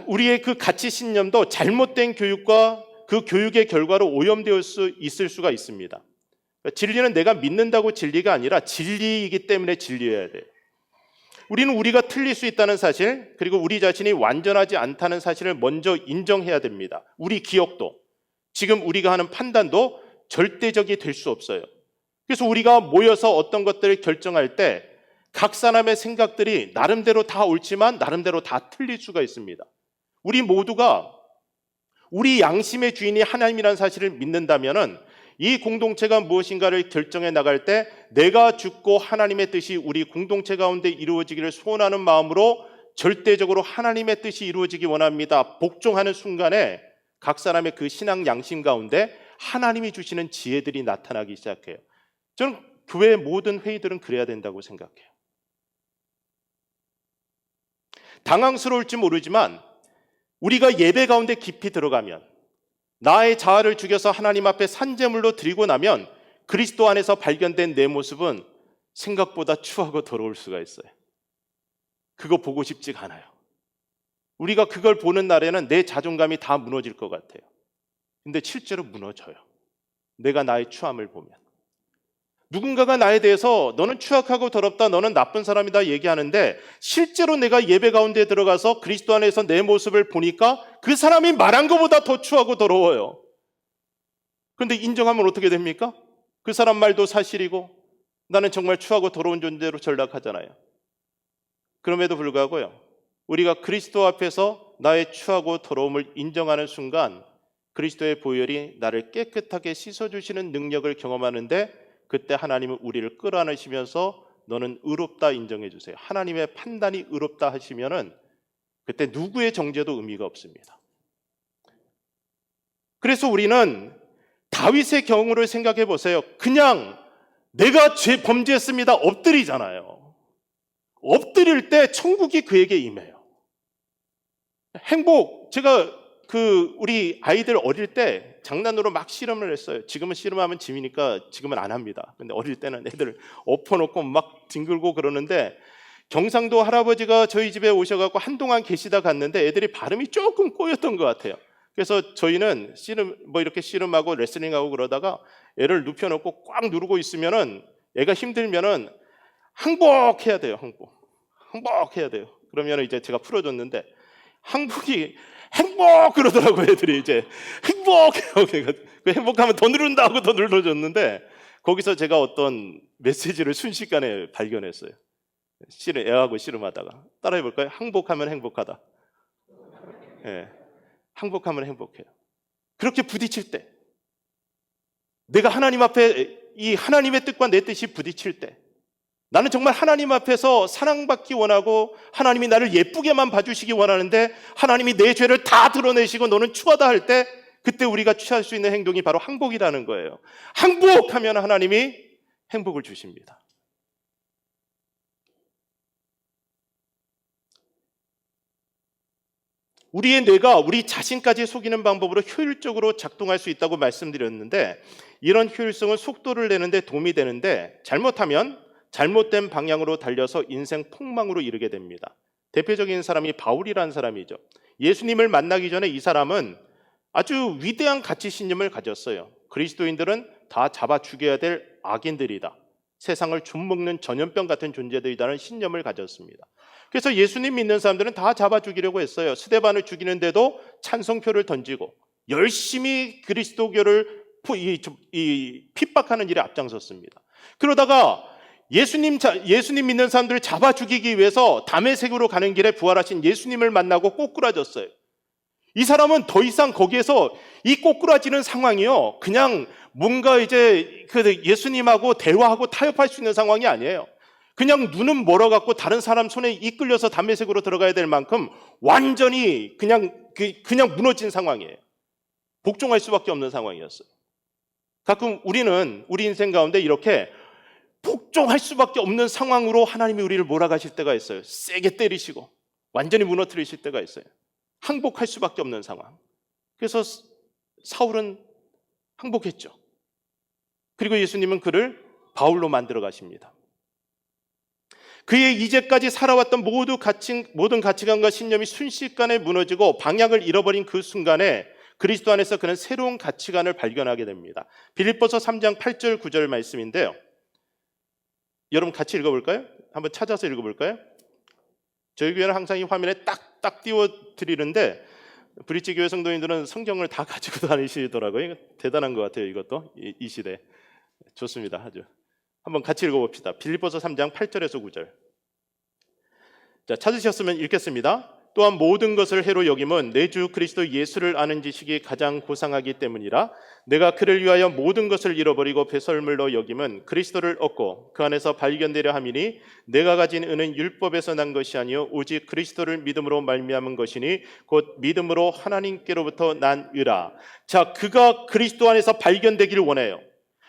우리의 그 가치 신념도 잘못된 교육과 그 교육의 결과로 오염되어 있을 수가 있습니다. 진리는 내가 믿는다고 진리가 아니라 진리이기 때문에 진리여야 돼요. 우리는 우리가 틀릴 수 있다는 사실, 그리고 우리 자신이 완전하지 않다는 사실을 먼저 인정해야 됩니다. 우리 기억도, 지금 우리가 하는 판단도 절대적이 될 수 없어요. 그래서 우리가 모여서 어떤 것들을 결정할 때 각 사람의 생각들이 나름대로 다 옳지만 나름대로 다 틀릴 수가 있습니다. 우리 모두가 우리 양심의 주인이 하나님이라는 사실을 믿는다면은 이 공동체가 무엇인가를 결정해 나갈 때 내가 죽고 하나님의 뜻이 우리 공동체 가운데 이루어지기를 소원하는 마음으로 절대적으로 하나님의 뜻이 이루어지기 원합니다. 복종하는 순간에 각 사람의 그 신앙 양심 가운데 하나님이 주시는 지혜들이 나타나기 시작해요. 저는 교회의 모든 회의들은 그래야 된다고 생각해요. 당황스러울지 모르지만 우리가 예배 가운데 깊이 들어가면, 나의 자아를 죽여서 하나님 앞에 산제물로 드리고 나면 그리스도 안에서 발견된 내 모습은 생각보다 추하고 더러울 수가 있어요. 그거 보고 싶지가 않아요. 우리가 그걸 보는 날에는 내 자존감이 다 무너질 것 같아요. 근데 실제로 무너져요. 내가 나의 추함을 보면. 누군가가 나에 대해서 너는 추악하고 더럽다, 너는 나쁜 사람이다 얘기하는데 실제로 내가 예배 가운데 들어가서 그리스도 안에서 내 모습을 보니까 그 사람이 말한 것보다 더 추하고 더러워요. 그런데 인정하면 어떻게 됩니까? 그 사람 말도 사실이고 나는 정말 추하고 더러운 존재로 전락하잖아요. 그럼에도 불구하고요, 우리가 그리스도 앞에서 나의 추하고 더러움을 인정하는 순간 그리스도의 보혈이 나를 깨끗하게 씻어주시는 능력을 경험하는데, 그때 하나님은 우리를 끌어안으시면서 너는 의롭다 인정해 주세요. 하나님의 판단이 의롭다 하시면은 그때 누구의 정죄도 의미가 없습니다. 그래서 우리는 다윗의 경우를 생각해 보세요. 그냥 내가 범죄했습니다 엎드리잖아요. 엎드릴 때 천국이 그에게 임해요. 행복, 제가 우리 아이들 어릴 때 장난으로 막 씨름을 했어요. 지금은 씨름하면 짐이니까 지금은 안 합니다. 근데 어릴 때는 애들 엎어놓고 막 뒹굴고 그러는데, 경상도 할아버지가 저희 집에 오셔갖고 한동안 계시다 갔는데 애들이 발음이 조금 꼬였던 것 같아요. 그래서 저희는 이렇게 씨름하고 레슬링하고 그러다가 애를 눕혀놓고 꽉 누르고 있으면은 애가 힘들면은 항복해야 돼요. 항복해야 돼요. 그러면 이제 제가 풀어줬는데 항복이 행복 그러더라고요. 애들이 이제 행복해요. 행복하면 더 누른다고 더 눌러줬는데, 거기서 제가 어떤 메시지를 순식간에 발견했어요. 애하고 씨름하다가 따라해볼까요? 항복하면 행복하다. 네. 항복하면 행복해요. 그렇게 부딪힐 때, 내가 하나님 앞에 이 하나님의 뜻과 내 뜻이 부딪힐 때, 나는 정말 하나님 앞에서 사랑받기 원하고 하나님이 나를 예쁘게만 봐주시기 원하는데 하나님이 내 죄를 다 드러내시고 너는 추하다 할 때, 그때 우리가 취할 수 있는 행동이 바로 항복이라는 거예요. 항복하면 하나님이 행복을 주십니다. 우리의 뇌가 우리 자신까지 속이는 방법으로 효율적으로 작동할 수 있다고 말씀드렸는데, 이런 효율성은 속도를 내는데 도움이 되는데 잘못하면 잘못된 방향으로 달려서 인생 폭망으로 이르게 됩니다. 대표적인 사람이 바울이라는 사람이죠. 예수님을 만나기 전에 이 사람은 아주 위대한 가치 신념을 가졌어요. 그리스도인들은 다 잡아 죽여야 될 악인들이다. 세상을 좀먹는 전염병 같은 존재들이라는 신념을 가졌습니다. 그래서 예수님 믿는 사람들은 다 잡아 죽이려고 했어요. 스데반을 죽이는데도 찬성표를 던지고 열심히 그리스도교를 핍박하는 일에 앞장섰습니다. 그러다가 예수님 믿는 사람들을 잡아 죽이기 위해서 다메섹으로 가는 길에 부활하신 예수님을 만나고 꼬꾸라졌어요. 이 사람은 더 이상 거기에서 이 꼬꾸라지는 상황이요, 그냥 뭔가 이제 예수님하고 대화하고 타협할 수 있는 상황이 아니에요. 그냥 눈은 멀어갖고 다른 사람 손에 이끌려서 다메섹으로 들어가야 될 만큼 완전히 그냥 무너진 상황이에요. 복종할 수밖에 없는 상황이었어요. 가끔 우리는 우리 인생 가운데 이렇게 복종할 수밖에 없는 상황으로 하나님이 우리를 몰아가실 때가 있어요. 세게 때리시고 완전히 무너뜨리실 때가 있어요. 항복할 수밖에 없는 상황. 그래서 사울은 항복했죠. 그리고 예수님은 그를 바울로 만들어 가십니다. 그의 이제까지 살아왔던 모든 가치관과 신념이 순식간에 무너지고 방향을 잃어버린 그 순간에 그리스도 안에서 그는 새로운 가치관을 발견하게 됩니다. 빌립보서 3장 8절 9절 말씀인데요. 여러분 같이 읽어볼까요? 한번 찾아서 읽어볼까요? 저희 교회는 항상 이 화면에 딱 띄워드리는데 브릿지 교회 성도님들은 성경을 다 가지고 다니시더라고요. 대단한 것 같아요. 이것도 이 시대 좋습니다. 아주 한번 같이 읽어봅시다. 빌립보서 3장 8절에서 9절. 자, 찾으셨으면 읽겠습니다. 또한 모든 것을 해로 여김은 내 주 그리스도 예수를 아는 지식이 가장 고상하기 때문이라. 내가 그를 위하여 모든 것을 잃어버리고 배설물로 여김은 그리스도를 얻고 그 안에서 발견되려 함이니 내가 가진 은은 율법에서 난 것이 아니요 오직 그리스도를 믿음으로 말미암은 것이니 곧 믿음으로 하나님께로부터 난 의라. 자, 그가 그리스도 안에서 발견되기를 원해요.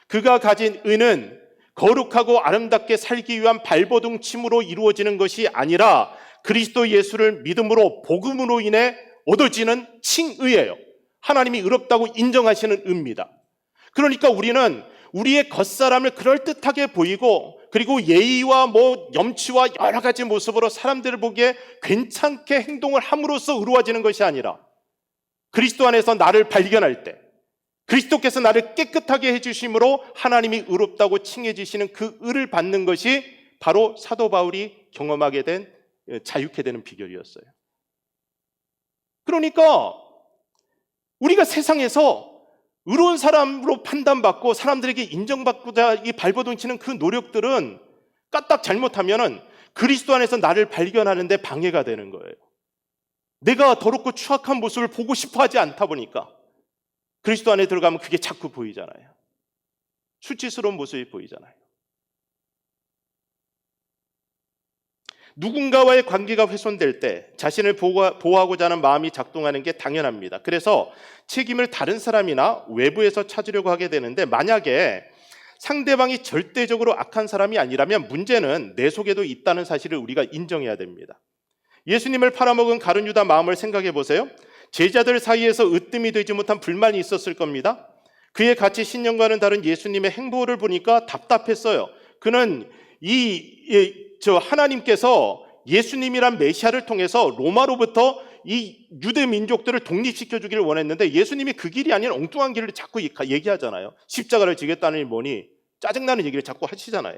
그가 가진 은은 거룩하고 아름답게 살기 위한 발버둥침으로 이루어지는 것이 아니라 그리스도 예수를 믿음으로 복음으로 인해 얻어지는 칭의예요. 하나님이 의롭다고 인정하시는 의입니다. 그러니까 우리는 우리의 겉사람을 그럴듯하게 보이고 그리고 예의와 염치와 여러 가지 모습으로 사람들을 보기에 괜찮게 행동을 함으로써 의로워지는 것이 아니라 그리스도 안에서 나를 발견할 때 그리스도께서 나를 깨끗하게 해주심으로 하나님이 의롭다고 칭해 주시는 그 의를 받는 것이 바로 사도 바울이 경험하게 된 자유케 되는 비결이었어요. 그러니까 우리가 세상에서 의로운 사람으로 판단받고 사람들에게 인정받고자 이 발버둥치는 그 노력들은 까딱 잘못하면은 그리스도 안에서 나를 발견하는 데 방해가 되는 거예요. 내가 더럽고 추악한 모습을 보고 싶어 하지 않다 보니까 그리스도 안에 들어가면 그게 자꾸 보이잖아요. 수치스러운 모습이 보이잖아요. 누군가와의 관계가 훼손될 때 자신을 보호하고자 하는 마음이 작동하는 게 당연합니다. 그래서 책임을 다른 사람이나 외부에서 찾으려고 하게 되는데 만약에 상대방이 절대적으로 악한 사람이 아니라면 문제는 내 속에도 있다는 사실을 우리가 인정해야 됩니다. 예수님을 팔아먹은 가룟 유다 마음을 생각해 보세요. 제자들 사이에서 으뜸이 되지 못한 불만이 있었을 겁니다. 그의 가치 신념과는 다른 예수님의 행보를 보니까 답답했어요. 그는 하나님께서 예수님이란 메시아를 통해서 로마로부터 이 유대 민족들을 독립시켜 주기를 원했는데 예수님이 그 길이 아닌 엉뚱한 길을 자꾸 얘기하잖아요. 십자가를 지겠다는 일 뭐니 짜증나는 얘기를 자꾸 하시잖아요.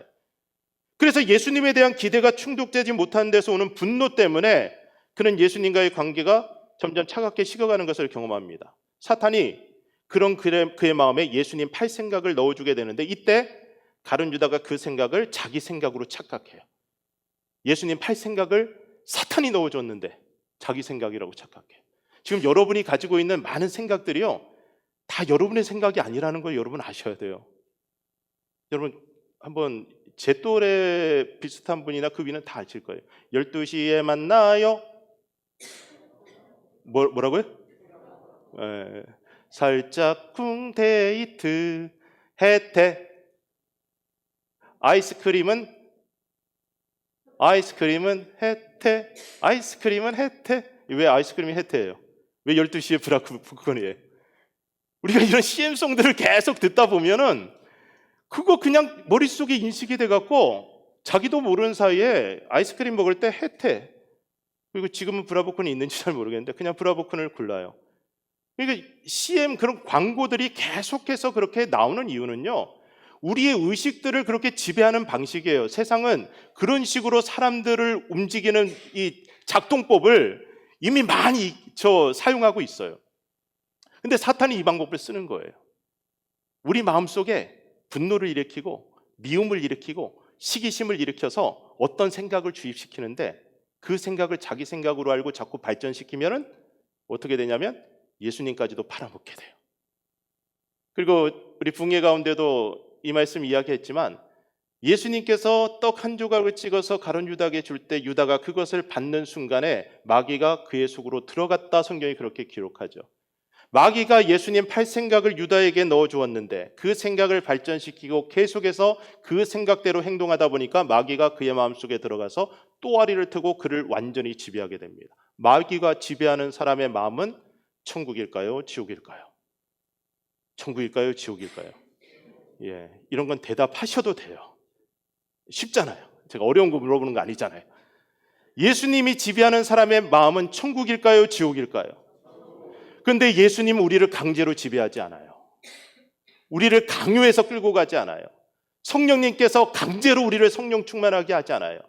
그래서 예수님에 대한 기대가 충족되지 못하는 데서 오는 분노 때문에 그는 예수님과의 관계가 점점 차갑게 식어가는 것을 경험합니다. 사탄이 그런 그의 마음에 예수님 팔 생각을 넣어주게 되는데 이때 가룟 유다가 그 생각을 자기 생각으로 착각해요. 예수님 팔 생각을 사탄이 넣어줬는데 자기 생각이라고 착각해요. 지금 여러분이 가지고 있는 많은 생각들이요 다 여러분의 생각이 아니라는 걸 여러분 아셔야 돼요. 여러분 한번 제 또래 비슷한 분이나 그 위는 다 아실 거예요. 12시에 만나요. 뭐라고요? 살짝 쿵 데이트 혜태. 아이스크림은 혜태. 아이스크림은 혜태. 왜 아이스크림이 혜태예요? 왜 12시에 브라크부건이에요? 우리가 이런 CM송들을 계속 듣다 보면은 그거 그냥 머릿속에 인식이 돼갖고 자기도 모르는 사이에 아이스크림 먹을 때 혜태, 그리고 지금은 브라보콘이 있는지 잘 모르겠는데 그냥 브라보콘을 골라요. 그러니까 CM 그런 광고들이 계속해서 그렇게 나오는 이유는요 우리의 의식들을 그렇게 지배하는 방식이에요. 세상은 그런 식으로 사람들을 움직이는 이 작동법을 이미 많이 사용하고 있어요. 근데 사탄이 이 방법을 쓰는 거예요. 우리 마음속에 분노를 일으키고 미움을 일으키고 시기심을 일으켜서 어떤 생각을 주입시키는데 그 생각을 자기 생각으로 알고 자꾸 발전시키면은 어떻게 되냐면 예수님까지도 팔아먹게 돼요. 그리고 우리 붕괴 가운데도 이 말씀 이야기했지만 예수님께서 떡 한 조각을 찍어서 가룟 유다에게 줄 때 유다가 그것을 받는 순간에 마귀가 그의 속으로 들어갔다. 성경이 그렇게 기록하죠. 마귀가 예수님 팔 생각을 유다에게 넣어주었는데 그 생각을 발전시키고 계속해서 그 생각대로 행동하다 보니까 마귀가 그의 마음속에 들어가서 또아리를 트고 그를 완전히 지배하게 됩니다. 마귀가 지배하는 사람의 마음은 천국일까요? 지옥일까요? 천국일까요? 지옥일까요? 예, 이런 건 대답하셔도 돼요. 쉽잖아요. 제가 어려운 거 물어보는 거 아니잖아요. 예수님이 지배하는 사람의 마음은 천국일까요? 지옥일까요? 그런데 예수님은 우리를 강제로 지배하지 않아요. 우리를 강요해서 끌고 가지 않아요. 성령님께서 강제로 우리를 성령 충만하게 하지 않아요.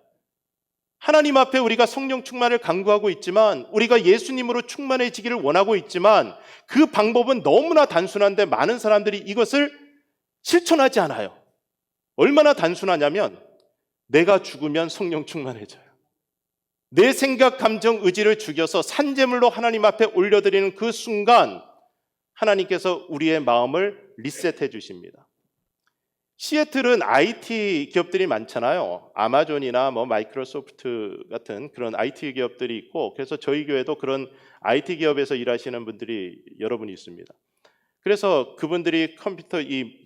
하나님 앞에 우리가 성령 충만을 강구하고 있지만, 우리가 예수님으로 충만해지기를 원하고 있지만, 그 방법은 너무나 단순한데 많은 사람들이 이것을 실천하지 않아요. 얼마나 단순하냐면, 내가 죽으면 성령 충만해져요. 내 생각, 감정, 의지를 죽여서 산제물로 하나님 앞에 올려드리는 그 순간 하나님께서 우리의 마음을 리셋해 주십니다. 시애틀은 IT 기업들이 많잖아요. 아마존이나 마이크로소프트 같은 그런 IT 기업들이 있고, 그래서 저희 교회도 그런 IT 기업에서 일하시는 분들이 여러분이 있습니다. 그래서 그분들이 컴퓨터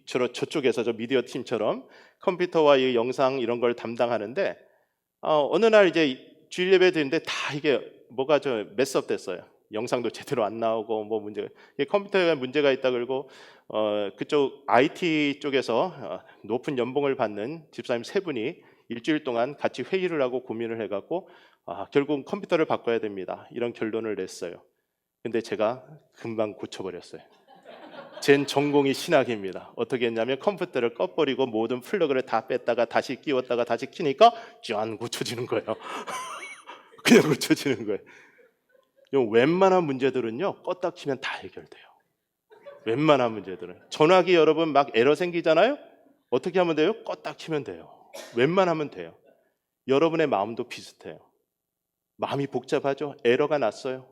저쪽에서 저 미디어 팀처럼 컴퓨터와 이 영상 이런 걸 담당하는데, 어느 날 이제 주일 예배 드리는데 다 이게 뭐가 메스업 됐어요. 영상도 제대로 안 나오고 문제가, 컴퓨터에 문제가 있다 그러고, 그쪽 IT 쪽에서 높은 연봉을 받는 집사님 세 분이 일주일 동안 같이 회의를 하고 고민을 해갖고 결국 컴퓨터를 바꿔야 됩니다, 이런 결론을 냈어요. 근데 제가 금방 고쳐버렸어요. 젠 전공이 신학입니다. 어떻게 했냐면 컴퓨터를 꺼버리고 모든 플러그를 다 뺐다가 다시 끼웠다가 다시 키니까 짠 고쳐지는 거예요. 그냥 고쳐지는 거예요. 웬만한 문제들은요, 껐다 키면 다 해결돼요. 웬만한 문제들은. 전화기 여러분 막 에러 생기잖아요? 어떻게 하면 돼요? 껐다 키면 돼요. 웬만하면 돼요. 여러분의 마음도 비슷해요. 마음이 복잡하죠? 에러가 났어요.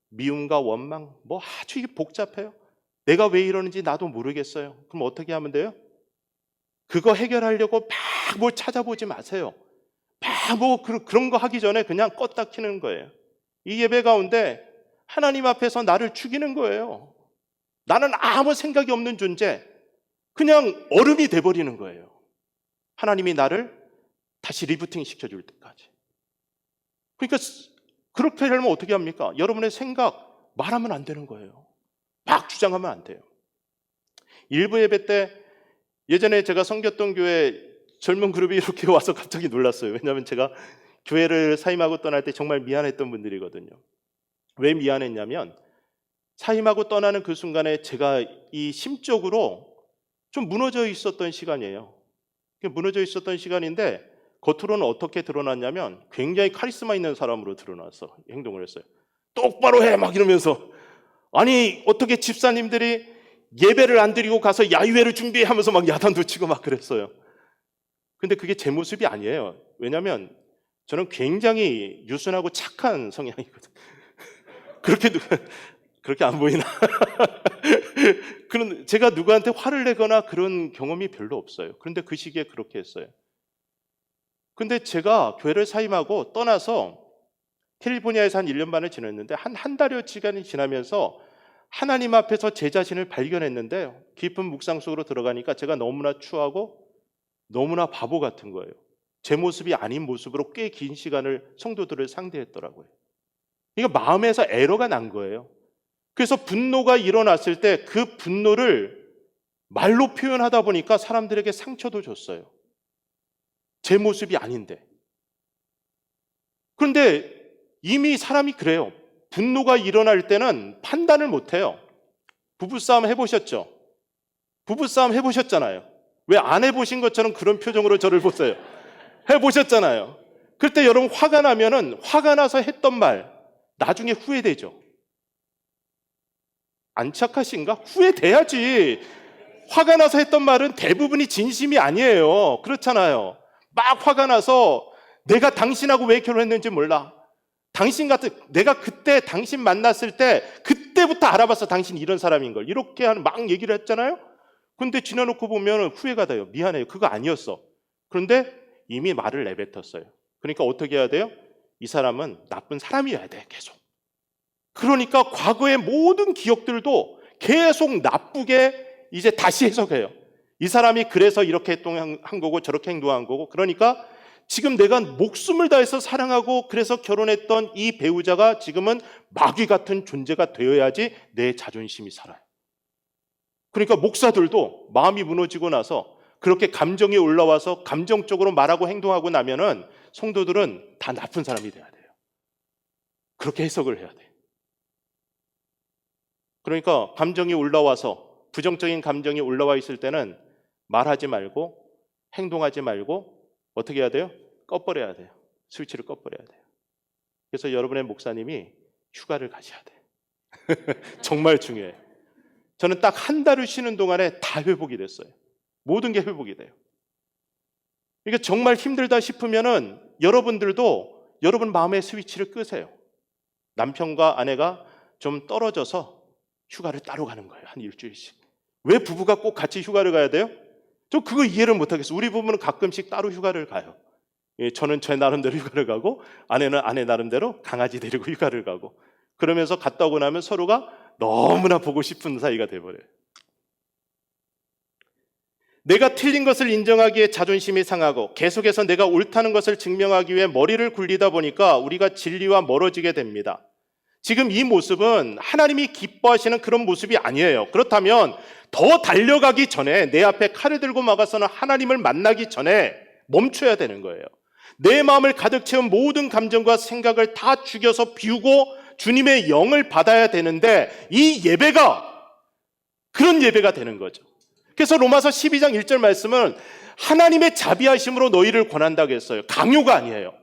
미움과 원망, 아주 이게 복잡해요. 내가 왜 이러는지 나도 모르겠어요. 그럼 어떻게 하면 돼요? 그거 해결하려고 막 뭘 찾아보지 마세요. 막 그런 거 하기 전에 그냥 껐다 키는 거예요. 이 예배 가운데 하나님 앞에서 나를 죽이는 거예요. 나는 아무 생각이 없는 존재, 그냥 얼음이 돼버리는 거예요. 하나님이 나를 다시 리부팅 시켜줄 때까지. 그러니까 그렇게 하려면 어떻게 합니까? 여러분의 생각 말하면 안 되는 거예요. 막 주장하면 안 돼요. 일부 예배 때 예전에 제가 섬겼던 교회 젊은 그룹이 이렇게 와서 갑자기 놀랐어요. 왜냐하면 제가 교회를 사임하고 떠날 때 정말 미안했던 분들이거든요. 왜 미안했냐면, 사임하고 떠나는 그 순간에 제가 이 심적으로 좀 무너져 있었던 시간이에요. 무너져 있었던 시간인데, 겉으로는 어떻게 드러났냐면 굉장히 카리스마 있는 사람으로 드러나서 행동을 했어요. 똑바로 해! 막 이러면서. 아니, 어떻게 집사님들이 예배를 안 드리고 가서 야유회를 준비해 하면서 막 야단도 치고 막 그랬어요. 근데 그게 제 모습이 아니에요. 왜냐하면 저는 굉장히 유순하고 착한 성향이거든요. 그렇게 안 보이나? 제가 누구한테 화를 내거나 그런 경험이 별로 없어요. 그런데 그 시기에 그렇게 했어요. 근데 제가 교회를 사임하고 떠나서 캘리포니아에서 한 1년 반을 지냈는데, 한 달여 시간이 지나면서 하나님 앞에서 제 자신을 발견했는데, 깊은 묵상 속으로 들어가니까 제가 너무나 추하고 너무나 바보 같은 거예요. 제 모습이 아닌 모습으로 꽤 긴 시간을 성도들을 상대했더라고요. 그러니까 마음에서 에러가 난 거예요. 그래서 분노가 일어났을 때 그 분노를 말로 표현하다 보니까 사람들에게 상처도 줬어요. 제 모습이 아닌데. 그런데 이미 사람이 그래요. 분노가 일어날 때는 판단을 못해요. 부부싸움 해보셨죠? 부부싸움 해보셨잖아요. 왜 안 해보신 것처럼 그런 표정으로 저를 보세요? 해보셨잖아요. 그럴 때 여러분 화가 나면은 화가 나서 했던 말 나중에 후회되죠. 안 착하신가? 후회돼야지. 화가 나서 했던 말은 대부분이 진심이 아니에요. 그렇잖아요. 막 화가 나서 내가 당신하고 왜 결혼했는지 몰라. 내가 그때 당신 만났을 때 그때부터 알아봤어. 당신이 이런 사람인 걸. 이렇게 막 얘기를 했잖아요. 근데 지나놓고 보면 후회가 돼요. 미안해요. 그거 아니었어. 그런데 이미 말을 내뱉었어요. 그러니까 어떻게 해야 돼요? 이 사람은 나쁜 사람이어야 돼. 계속. 그러니까 과거의 모든 기억들도 계속 나쁘게 이제 다시 해석해요. 이 사람이 그래서 이렇게 행동한 거고 저렇게 행동한 거고, 그러니까 지금 내가 목숨을 다해서 사랑하고 그래서 결혼했던 이 배우자가 지금은 마귀 같은 존재가 되어야지 내 자존심이 살아요. 그러니까 목사들도 마음이 무너지고 나서 그렇게 감정이 올라와서 감정적으로 말하고 행동하고 나면은 성도들은 다 나쁜 사람이 돼야 돼요. 그렇게 해석을 해야 돼요. 그러니까 감정이 올라와서 부정적인 감정이 올라와 있을 때는 말하지 말고 행동하지 말고 어떻게 해야 돼요? 꺼버려야 돼요. 스위치를 꺼버려야 돼요. 그래서 여러분의 목사님이 휴가를 가셔야 돼요. 정말 중요해요. 저는 딱 한 달을 쉬는 동안에 다 회복이 됐어요. 모든 게 회복이 돼요. 이게 정말 힘들다 싶으면은 여러분들도 여러분 마음의 스위치를 끄세요. 남편과 아내가 좀 떨어져서 휴가를 따로 가는 거예요. 한 일주일씩. 왜 부부가 꼭 같이 휴가를 가야 돼요? 저 그거 이해를 못하겠어요. 우리 부부는 가끔씩 따로 휴가를 가요. 예, 저는 제 나름대로 휴가를 가고 아내는 아내 나름대로 강아지 데리고 휴가를 가고 그러면서 갔다 오고 나면 서로가 너무나 보고 싶은 사이가 돼버려요. 내가 틀린 것을 인정하기에 자존심이 상하고 계속해서 내가 옳다는 것을 증명하기 위해 머리를 굴리다 보니까 우리가 진리와 멀어지게 됩니다. 지금 이 모습은 하나님이 기뻐하시는 그런 모습이 아니에요. 그렇다면 더 달려가기 전에 내 앞에 칼을 들고 막아서는 하나님을 만나기 전에 멈춰야 되는 거예요. 내 마음을 가득 채운 모든 감정과 생각을 다 죽여서 비우고 주님의 영을 받아야 되는데 이 예배가 그런 예배가 되는 거죠. 그래서 로마서 12장 1절 말씀은 하나님의 자비하심으로 너희를 권한다고 했어요. 강요가 아니에요.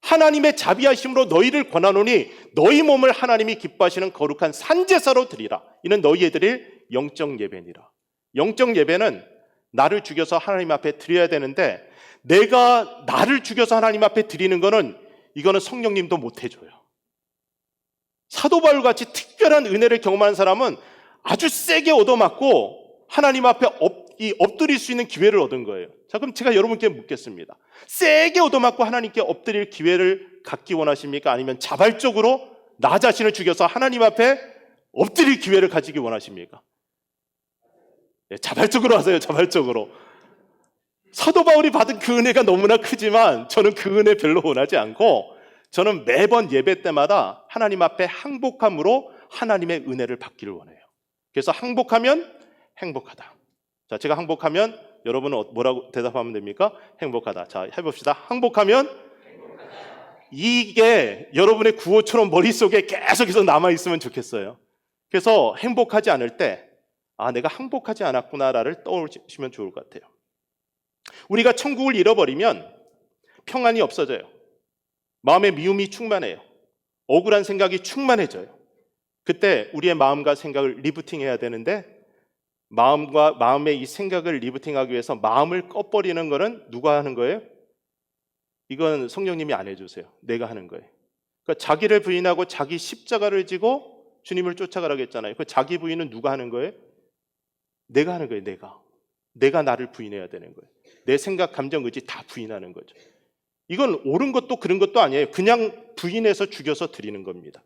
하나님의 자비하심으로 너희를 권하노니 너희 몸을 하나님이 기뻐하시는 거룩한 산제사로 드리라. 이는 너희의 드릴 영적 예배니라. 영적 예배는 나를 죽여서 하나님 앞에 드려야 되는데 내가 나를 죽여서 하나님 앞에 드리는 거는 이거는 성령님도 못 해줘요. 사도 바울 같이 특별한 은혜를 경험한 사람은 아주 세게 얻어맞고 하나님 앞에 엎드릴 수 있는 기회를 얻은 거예요. 자, 그럼 제가 여러분께 묻겠습니다. 세게 얻어맞고 하나님께 엎드릴 기회를 갖기 원하십니까? 아니면 자발적으로 나 자신을 죽여서 하나님 앞에 엎드릴 기회를 가지기 원하십니까? 네, 자발적으로 하세요. 자발적으로. 사도 바울이 받은 그 은혜가 너무나 크지만 저는 그 은혜 별로 원하지 않고 저는 매번 예배 때마다 하나님 앞에 항복함으로 하나님의 은혜를 받기를 원해요. 그래서 항복하면 행복하다. 자, 제가 항복하면 여러분은 뭐라고 대답하면 됩니까? 행복하다. 자, 해봅시다. 항복하면 이게 여러분의 구호처럼 머릿속에 계속해서 남아있으면 좋겠어요. 그래서 행복하지 않을 때 내가 항복하지 않았구나를 떠올리시면 좋을 것 같아요. 우리가 천국을 잃어버리면 평안이 없어져요. 마음의 미움이 충만해요. 억울한 생각이 충만해져요. 그때 우리의 마음과 생각을 리부팅해야 되는데 마음의 이 생각을 리부팅하기 위해서 마음을 꺼버리는 거는 누가 하는 거예요? 이건 성령님이 안 해주세요. 내가 하는 거예요. 그러니까 자기를 부인하고 자기 십자가를 지고 주님을 쫓아가라고 했잖아요. 그 자기 부인은 누가 하는 거예요? 내가 하는 거예요. 내가 나를 부인해야 되는 거예요. 내 생각, 감정, 의지 다 부인하는 거죠. 이건 옳은 것도 그런 것도 아니에요. 그냥 부인해서 죽여서 드리는 겁니다.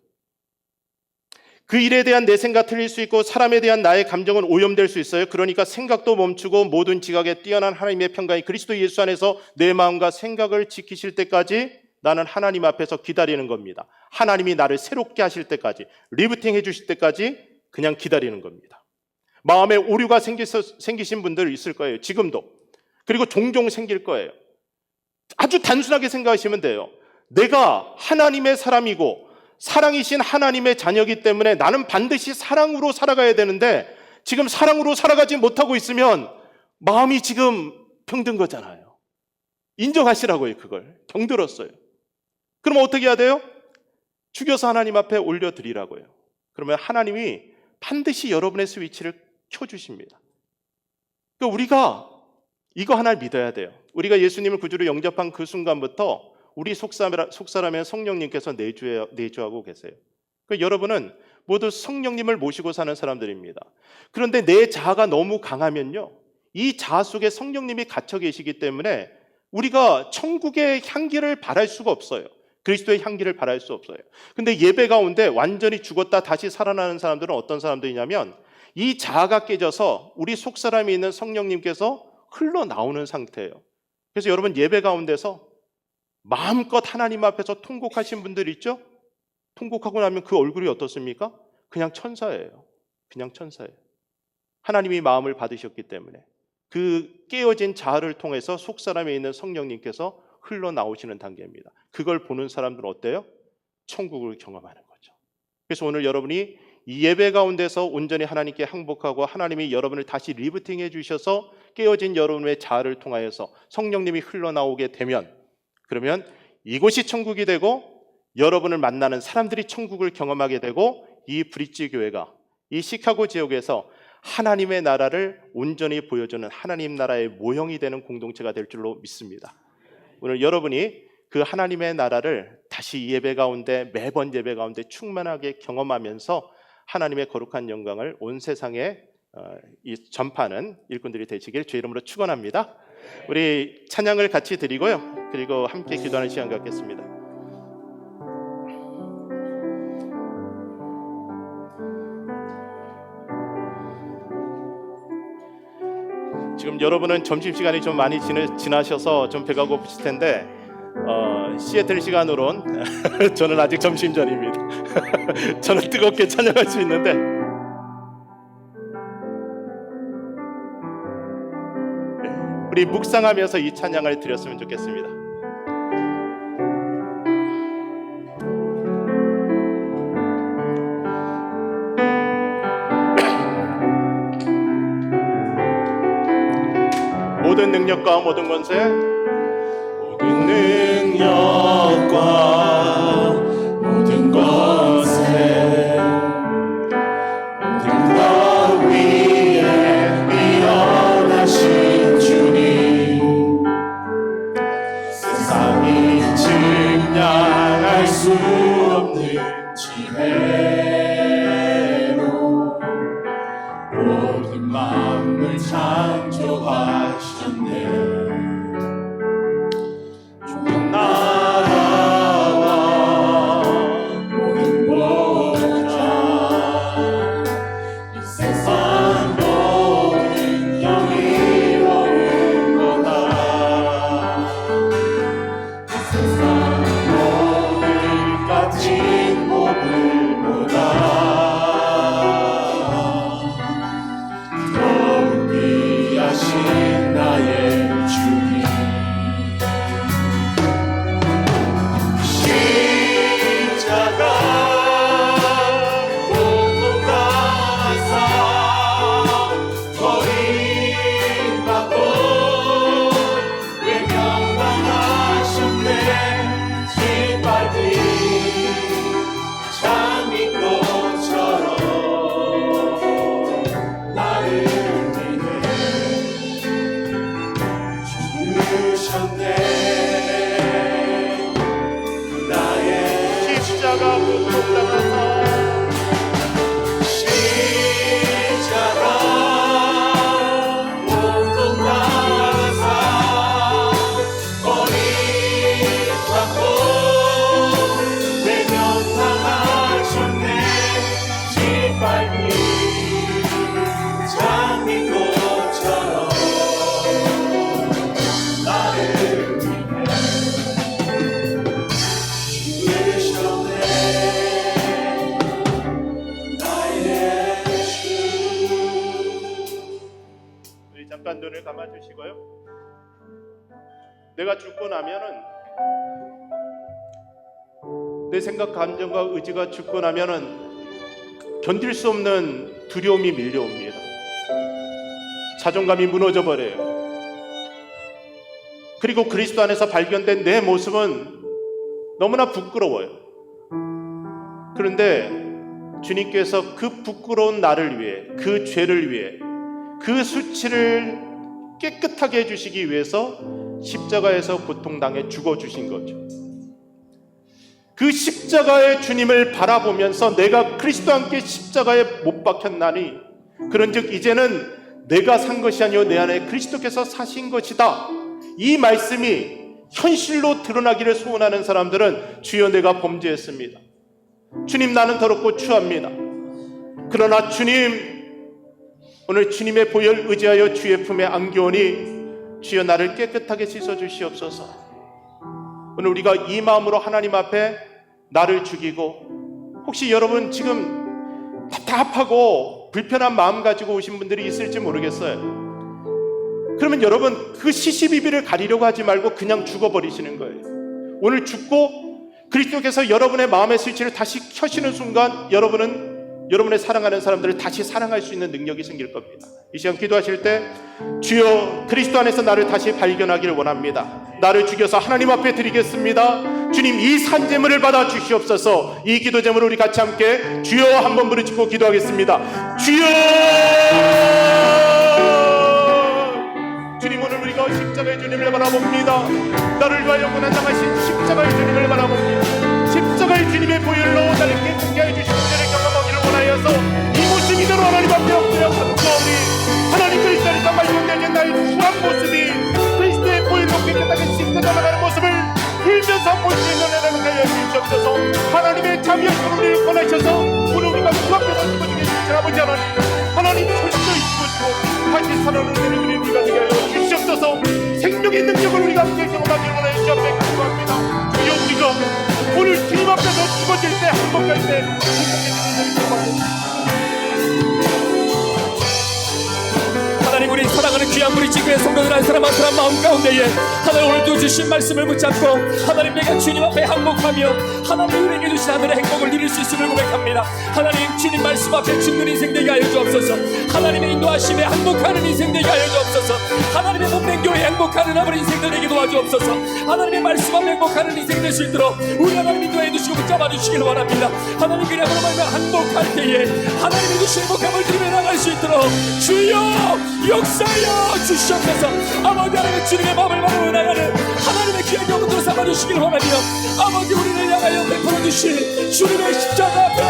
그 일에 대한 내 생각 틀릴 수 있고 사람에 대한 나의 감정은 오염될 수 있어요. 그러니까 생각도 멈추고 모든 지각에 뛰어난 하나님의 평강이 그리스도 예수 안에서 내 마음과 생각을 지키실 때까지 나는 하나님 앞에서 기다리는 겁니다. 하나님이 나를 새롭게 하실 때까지, 리부팅 해주실 때까지 그냥 기다리는 겁니다. 마음에 오류가 생기신 분들 있을 거예요. 지금도. 그리고 종종 생길 거예요. 아주 단순하게 생각하시면 돼요. 내가 하나님의 사람이고 사랑이신 하나님의 자녀이기 때문에 나는 반드시 사랑으로 살아가야 되는데 지금 사랑으로 살아가지 못하고 있으면 마음이 지금 병든 거잖아요. 인정하시라고요. 그걸 병들었어요. 그러면 어떻게 해야 돼요? 죽여서 하나님 앞에 올려드리라고요. 그러면 하나님이 반드시 여러분의 스위치를 켜주십니다. 그러니까 우리가 이거 하나를 믿어야 돼요. 우리가 예수님을 구주로 영접한 그 순간부터 우리 속사람의 성령님께서 내주하고 계세요. 그러니까 여러분은 모두 성령님을 모시고 사는 사람들입니다. 그런데 내 자아가 너무 강하면요, 이 자아 속에 성령님이 갇혀 계시기 때문에 우리가 천국의 향기를 바랄 수가 없어요. 그리스도의 향기를 바랄 수 없어요. 근데 예배 가운데 완전히 죽었다 다시 살아나는 사람들은 어떤 사람들이냐면 이 자아가 깨져서 우리 속사람이 있는 성령님께서 흘러나오는 상태예요. 그래서 여러분 예배 가운데서 마음껏 하나님 앞에서 통곡하신 분들 있죠? 통곡하고 나면 그 얼굴이 어떻습니까? 그냥 천사예요. 그냥 천사예요. 하나님이 마음을 받으셨기 때문에 그 깨어진 자아를 통해서 속사람에 있는 성령님께서 흘러나오시는 단계입니다. 그걸 보는 사람들은 어때요? 천국을 경험하는 거죠. 그래서 오늘 여러분이 이 예배 가운데서 온전히 하나님께 항복하고 하나님이 여러분을 다시 리부팅해 주셔서 깨어진 여러분의 자아를 통하여서 성령님이 흘러나오게 되면, 그러면 이곳이 천국이 되고 여러분을 만나는 사람들이 천국을 경험하게 되고, 이 브릿지 교회가 이 시카고 지역에서 하나님의 나라를 온전히 보여주는 하나님 나라의 모형이 되는 공동체가 될 줄로 믿습니다. 오늘 여러분이 그 하나님의 나라를 다시 예배 가운데, 매번 예배 가운데 충만하게 경험하면서 하나님의 거룩한 영광을 온 세상에 전파하는 일꾼들이 되시길 주의 이름으로 축원합니다. 우리 찬양을 같이 드리고요, 그리고 함께 기도하는 시간 갖겠습니다. 지금 여러분은 점심시간이 좀 많이 지나셔서 좀 배가 고프실 텐데, 시애틀 시간으론 저는 아직 점심 전입니다. 저는 뜨겁게 찬양할 수 있는데, 우리 묵상하면서 이 찬양을 드렸으면 좋겠습니다. 모든 능력과 모든 권세, 모든 능력과 모든 권세, 모든 것 위에 위엄하신 주님, 세상이 측량할 수 없는 지혜로 모든 만물 창조하셨네. 주는 나라와 모든 권장, 이 세상 모든 영이로운 거다. 이 세상 모든 값진 보물보다 귀하신 나의 주님, 십자가 고통당하사 버림받고 외면당하셨네. 짓밟힌 장미꽃처럼 나를 주셨네. 나의 십자가 고통당하사, 십자가 고통당하사 버림받고 외면당하셨네. 짓밟힌 장미꽃처럼 나를 위해 죽으셨네. 나의 주. 우리 잠깐 눈을 감아주시고요, 내가 죽고 나면은, 내 생각, 감정과 의지가 죽고 나면은 견딜 수 없는 두려움이 밀려옵니다. 자존감이 무너져 버려요. 그리고 그리스도 안에서 발견된 내 모습은 너무나 부끄러워요. 그런데 주님께서 그 부끄러운 나를 위해, 그 죄를 위해, 그 수치를 깨끗하게 해주시기 위해서 십자가에서 고통당해 죽어주신 거죠. 그 십자가의 주님을 바라보면서 내가 그리스도와 함께 십자가에 못 박혔나니, 그런즉 이제는 내가 산 것이 아니요 내 안에 그리스도께서 사신 것이다. 이 말씀이 현실로 드러나기를 소원하는 사람들은, 주여 내가 범죄했습니다, 주님 나는 더럽고 추합니다, 그러나 주님, 오늘 주님의 보혈 의지하여 주의 품에 안겨오니 주여 나를 깨끗하게 씻어주시옵소서. 오늘 우리가 이 마음으로 하나님 앞에 나를 죽이고, 혹시 여러분 지금 답답하고 불편한 마음 가지고 오신 분들이 있을지 모르겠어요. 그러면 여러분 그 시시비비를 가리려고 하지 말고 그냥 죽어버리시는 거예요. 오늘 죽고 그리스도께서 여러분의 마음의 스위치를 다시 켜시는 순간 여러분은 여러분의 사랑하는 사람들을 다시 사랑할 수 있는 능력이 생길 겁니다. 이 시간 기도하실 때 주여 그리스도 안에서 나를 다시 발견하기를 원합니다. 나를 죽여서 하나님 앞에 드리겠습니다. 주님 이 산제물을 받아 주시옵소서. 이 기도 제목으로 우리 같이 함께 주여 한번 부르짖고 기도하겠습니다. 주여! 주님 오늘 우리가 십자가의 주님을 바라봅니다. 나를 위하여 고난당하신 십자가의 주님을 바라봅니다. 십자가의 주님의 보혈로 나를 깨끗게 해주신 은혜를 경험하기를 원하여서 이 모습 이대로 하나님 앞에 엎드려 감사하오니 하나님 그리스도의 정말 용되는 나의 추한 모습이 그리스도의 보혈로 깨끗하게 씻겨져 나가는 모습을 울면서 볼 수 있는 은혜를 하여 주시옵소서. 하나님의 자비하신 우리를 권하셔서 오늘 우리가 주 앞에서 죽어지게 주신 아버지 하나님 철저히 죽어지고 다시 살아오는 은혜를 우리가 되게 하여 주시옵소서. 생명의 능력을 우리가 함께 경험하기를 원하여 주 앞에 기도합니다. 주여 우리가 오늘 주님 앞에서 죽어질 때 행복할 때 행복해지는 은혜를 경험합니다. 하나님 우리 사랑하는 귀한 우리 지구의 성도들 한 사람 한 사람 마음 가운데에 하나님 오늘도 주신 말씀을 붙잡고 하나님 내가 주님 앞에 항복하며 하나님 우리에게 주신 하늘의 행복을 누릴 수 있음을 고백합니다. 하나님 주님 말씀 앞에 죽는 인생 되게 하여 주옵소서. 하나님의 인도하심에 항복하는 인생 되게 하여 주옵소서. 하나님의 몸된 교회에 행복하는 아버지 인생들 되게 도와주옵소서. 하나님의 말씀 앞에 행복하는 인생 될 수 있도록 우리 하나님 인도해 주시고 붙잡아 주시기를 원합니다. 하나님 그냥으로 말며 항복할 때에 하나님의 주신 행복함을 누리며 나갈 수 있도록 주여 역사여 주시옵소서. 아버지 하나님의 주님의 마음을 바라보며 나가는 하나님의 귀한 영혼들을 삼아주시기를 원하며 아버지 우리를 향하여 베풀어 주신 주님의 십자가 앞에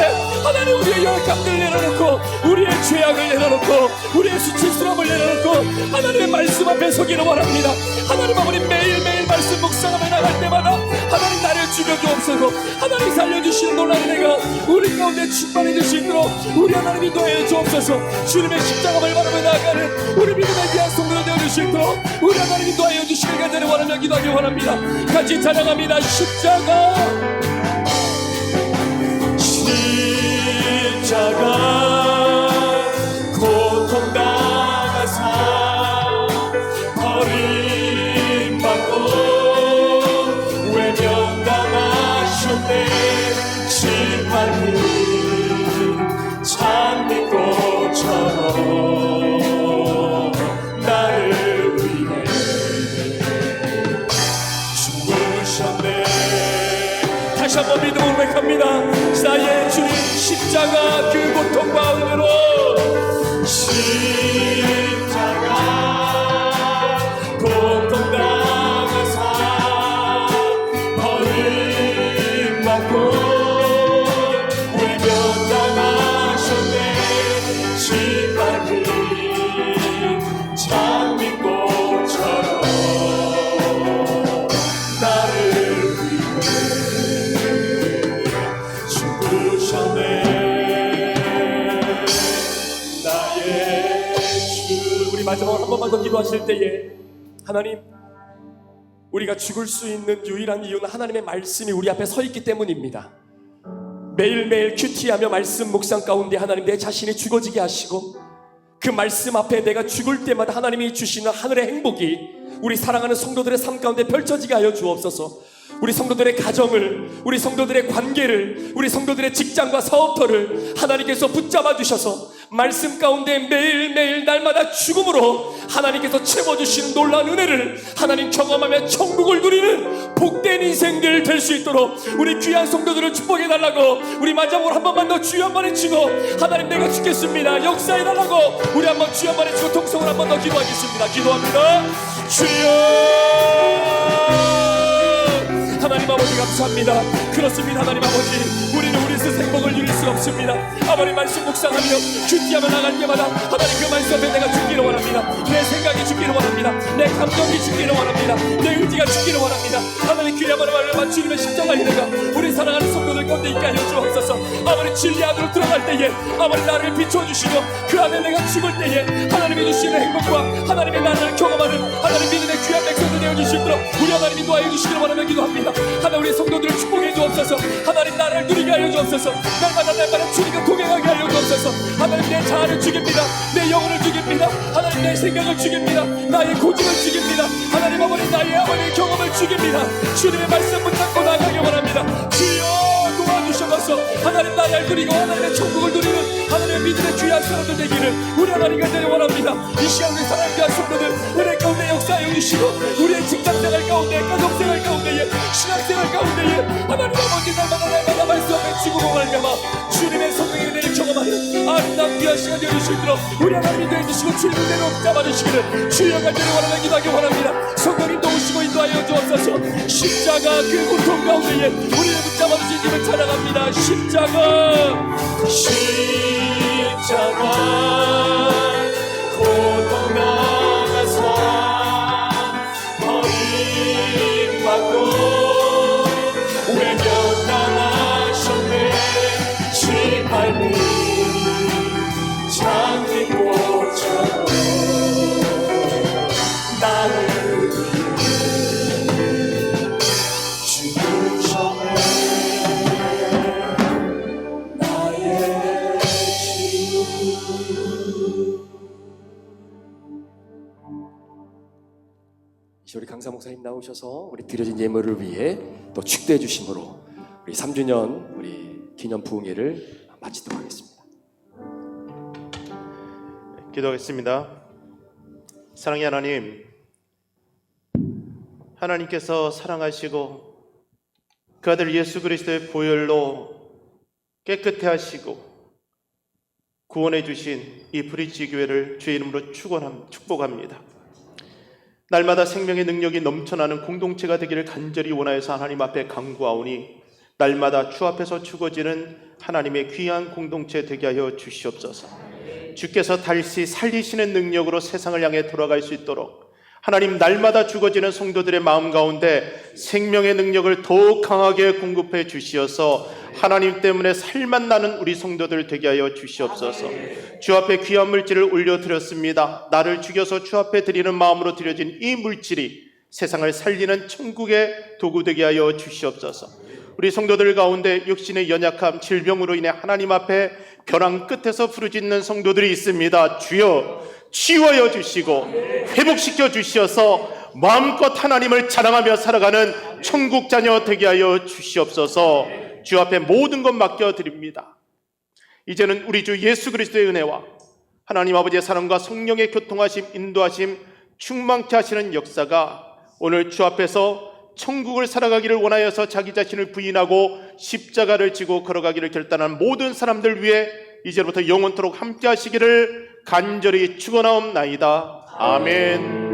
하나님 우리의 열감들을 내려놓고 우리의 죄악을 내려놓고 우리의 수치스러움을 내려놓고 하나님의 말씀 앞에 서기를 원합니다. 하나님 아버지 매일매일 말씀 묵상하며 나갈 때마다 하나님 나를 죽여주옵소서. 하나님 살려주시는 놀라운 은혜가 우리 가운데 충만해 수 있도록 우리 하나님 인도해 주옵소서. 주님의 십자가를 바라보며 나아가는 우리 믿음의 귀한 성도들 되어주시도록 우리 하나님 인도하여 주시길 간절히 원하며 기도하기 원합니다. 같이 찬양합니다. 십자가 고통당하사 버림받고 외면당하셨네. 심판이 장미꽃처럼 나를 위해 죽으셨네. 다시 한번 믿음으로 고백합니다. 나의 주님 십자가 그 고통과 은혜로 십자가 고통당하사 버림받고 외면당하셨네. 심판이 장미꽃처럼 나를 우리 마지막으로 한 번만 더 기도하실 때에 하나님 우리가 죽을 수 있는 유일한 이유는 하나님의 말씀이 우리 앞에 서 있기 때문입니다. 매일매일 큐티하며 말씀 묵상 가운데 하나님 내 자신이 죽어지게 하시고 그 말씀 앞에 내가 죽을 때마다 하나님이 주시는 하늘의 행복이 우리 사랑하는 성도들의 삶 가운데 펼쳐지게 하여 주옵소서. 우리 성도들의 가정을, 우리 성도들의 관계를, 우리 성도들의 직장과 사업터를 하나님께서 붙잡아 주셔서 말씀 가운데 매일매일 날마다 죽음으로 하나님께서 채워주시는 놀라운 은혜를 하나님 경험하며 천국을 누리는 복된 인생들 될 수 있도록 우리 귀한 성도들을 축복해달라고 우리 마지막으로 한 번만 더 주여 한번 외치고 하나님 내가 죽겠습니다 역사해달라고 우리 한번 주여 한번 외치고 통성을 한번 더 기도하겠습니다. 기도합니다. 주여 하나님 아버지 감사합니다. 그렇습니다. 하나님 아버지 우리는 우리 스스로 행복을 누릴 수 없습니다. 아버지 말씀 묵상하며 큐티하며 나갈 때마다 하나님 그 말씀 앞에 내가 죽기를 원합니다. 내 생각이 죽기를 원합니다. 내 감정이 죽기를 원합니다. 내 의지가 죽기를 원합니다. 하나님 귀한 말을 주님의 십자가 이르가 우리 사랑하는 성도들 가운데 있게 하여 주옵소서. 아버지 진리 안으로 들어갈 때에 아버지 나를 비춰주시고 그 안에 내가 죽을 때에 하나님이 주시는 행복과 하나님의 나라를 경험하는 하나님 믿음의 귀한 백성들 되어 주시도록 우리 하나님이 도와여 주시기를 바라며 기도합니다. 하나님 우리 성도들을 축복해 주옵소서. 하나님 나라를 누리게 하여 주옵소서. 날마다 주님과 동행하게 하여 주옵소서. 하나님 내 자아를 죽입니다. 내 영혼을 죽입니다. 하나님 내 생각을 죽입니다. 나의 고집을 죽입니다. 하나님 아버지 나의 아버지의 경험을 죽입니다. 주님의 말씀 붙잡고 나가기 원합니다. 주여 도와주셔서 하나님 나라를 누리고 하나님의 천국을 누리는 하나님의 믿음의 귀한 사람들 되기를 우리 하나님과 되기 원합니다. 이 시간 우리 사랑하는 귀한 성도들 은혜 가운데 역사하여 주시고 우리의 직장생활 가운데 가정생활 가운데에 신앙생활 가운데에 하나님 아버지 날마다 말씀하며 지구고 말미암아 주님의 성령의 은혜를 경험하는 아름다운 귀한 시간 되어주시도록 우리 하나님이 되어주시고 주님의 은혜로 붙잡아주시기를 주여 간절히 원하며 기도하기 원합니다. 성령님 도우시고 인도하여 주옵소서. 십자가 그 고통 가운데에 우리를 붙잡아주신 님을 찬양합니다. 십자가 고통 나가서 버림받고 외면당하셨네. 시팔문 장미꽃처럼 나를 죽으셨네. 나의 이제 우리 강사 목사님 나오셔서 우리 드려진 예물을 위해 또 축도해 주심으로 우리 3주년 우리 기념 부흥회를 마치도록 하겠습니다. 기도하겠습니다. 사랑의 하나님, 하나님께서 사랑하시고 그 아들 예수 그리스도의 보혈로 깨끗해 하시고 구원해 주신 이 브릿지 교회를 주의 이름으로 축복합니다. 날마다 생명의 능력이 넘쳐나는 공동체가 되기를 간절히 원하여서 하나님 앞에 간구하오니 날마다 주 앞에서 죽어지는 하나님의 귀한 공동체 되게 하여 주시옵소서. 주께서 다시 살리시는 능력으로 세상을 향해 돌아갈 수 있도록 하나님 날마다 죽어지는 성도들의 마음 가운데 생명의 능력을 더욱 강하게 공급해 주시어서 하나님 때문에 살만 나는 우리 성도들 되게 하여 주시옵소서. 주 앞에 귀한 물질을 올려드렸습니다. 나를 죽여서 주 앞에 드리는 마음으로 드려진 이 물질이 세상을 살리는 천국의 도구 되게 하여 주시옵소서. 우리 성도들 가운데 육신의 연약함, 질병으로 인해 하나님 앞에 벼랑 끝에서 부르짖는 성도들이 있습니다. 주여 치유하여 주시고 회복시켜 주시어서 마음껏 하나님을 자랑하며 살아가는 천국 자녀 되게 하여 주시옵소서. 주 앞에 모든 것 맡겨드립니다. 이제는 우리 주 예수 그리스도의 은혜와 하나님 아버지의 사랑과 성령의 교통하심, 인도하심 충만케 하시는 역사가 오늘 주 앞에서 천국을 살아가기를 원하여서 자기 자신을 부인하고 십자가를 지고 걸어가기를 결단한 모든 사람들 위해 이제부터 영원토록 함께 하시기를 간절히 축원하옵나이다. 아멘.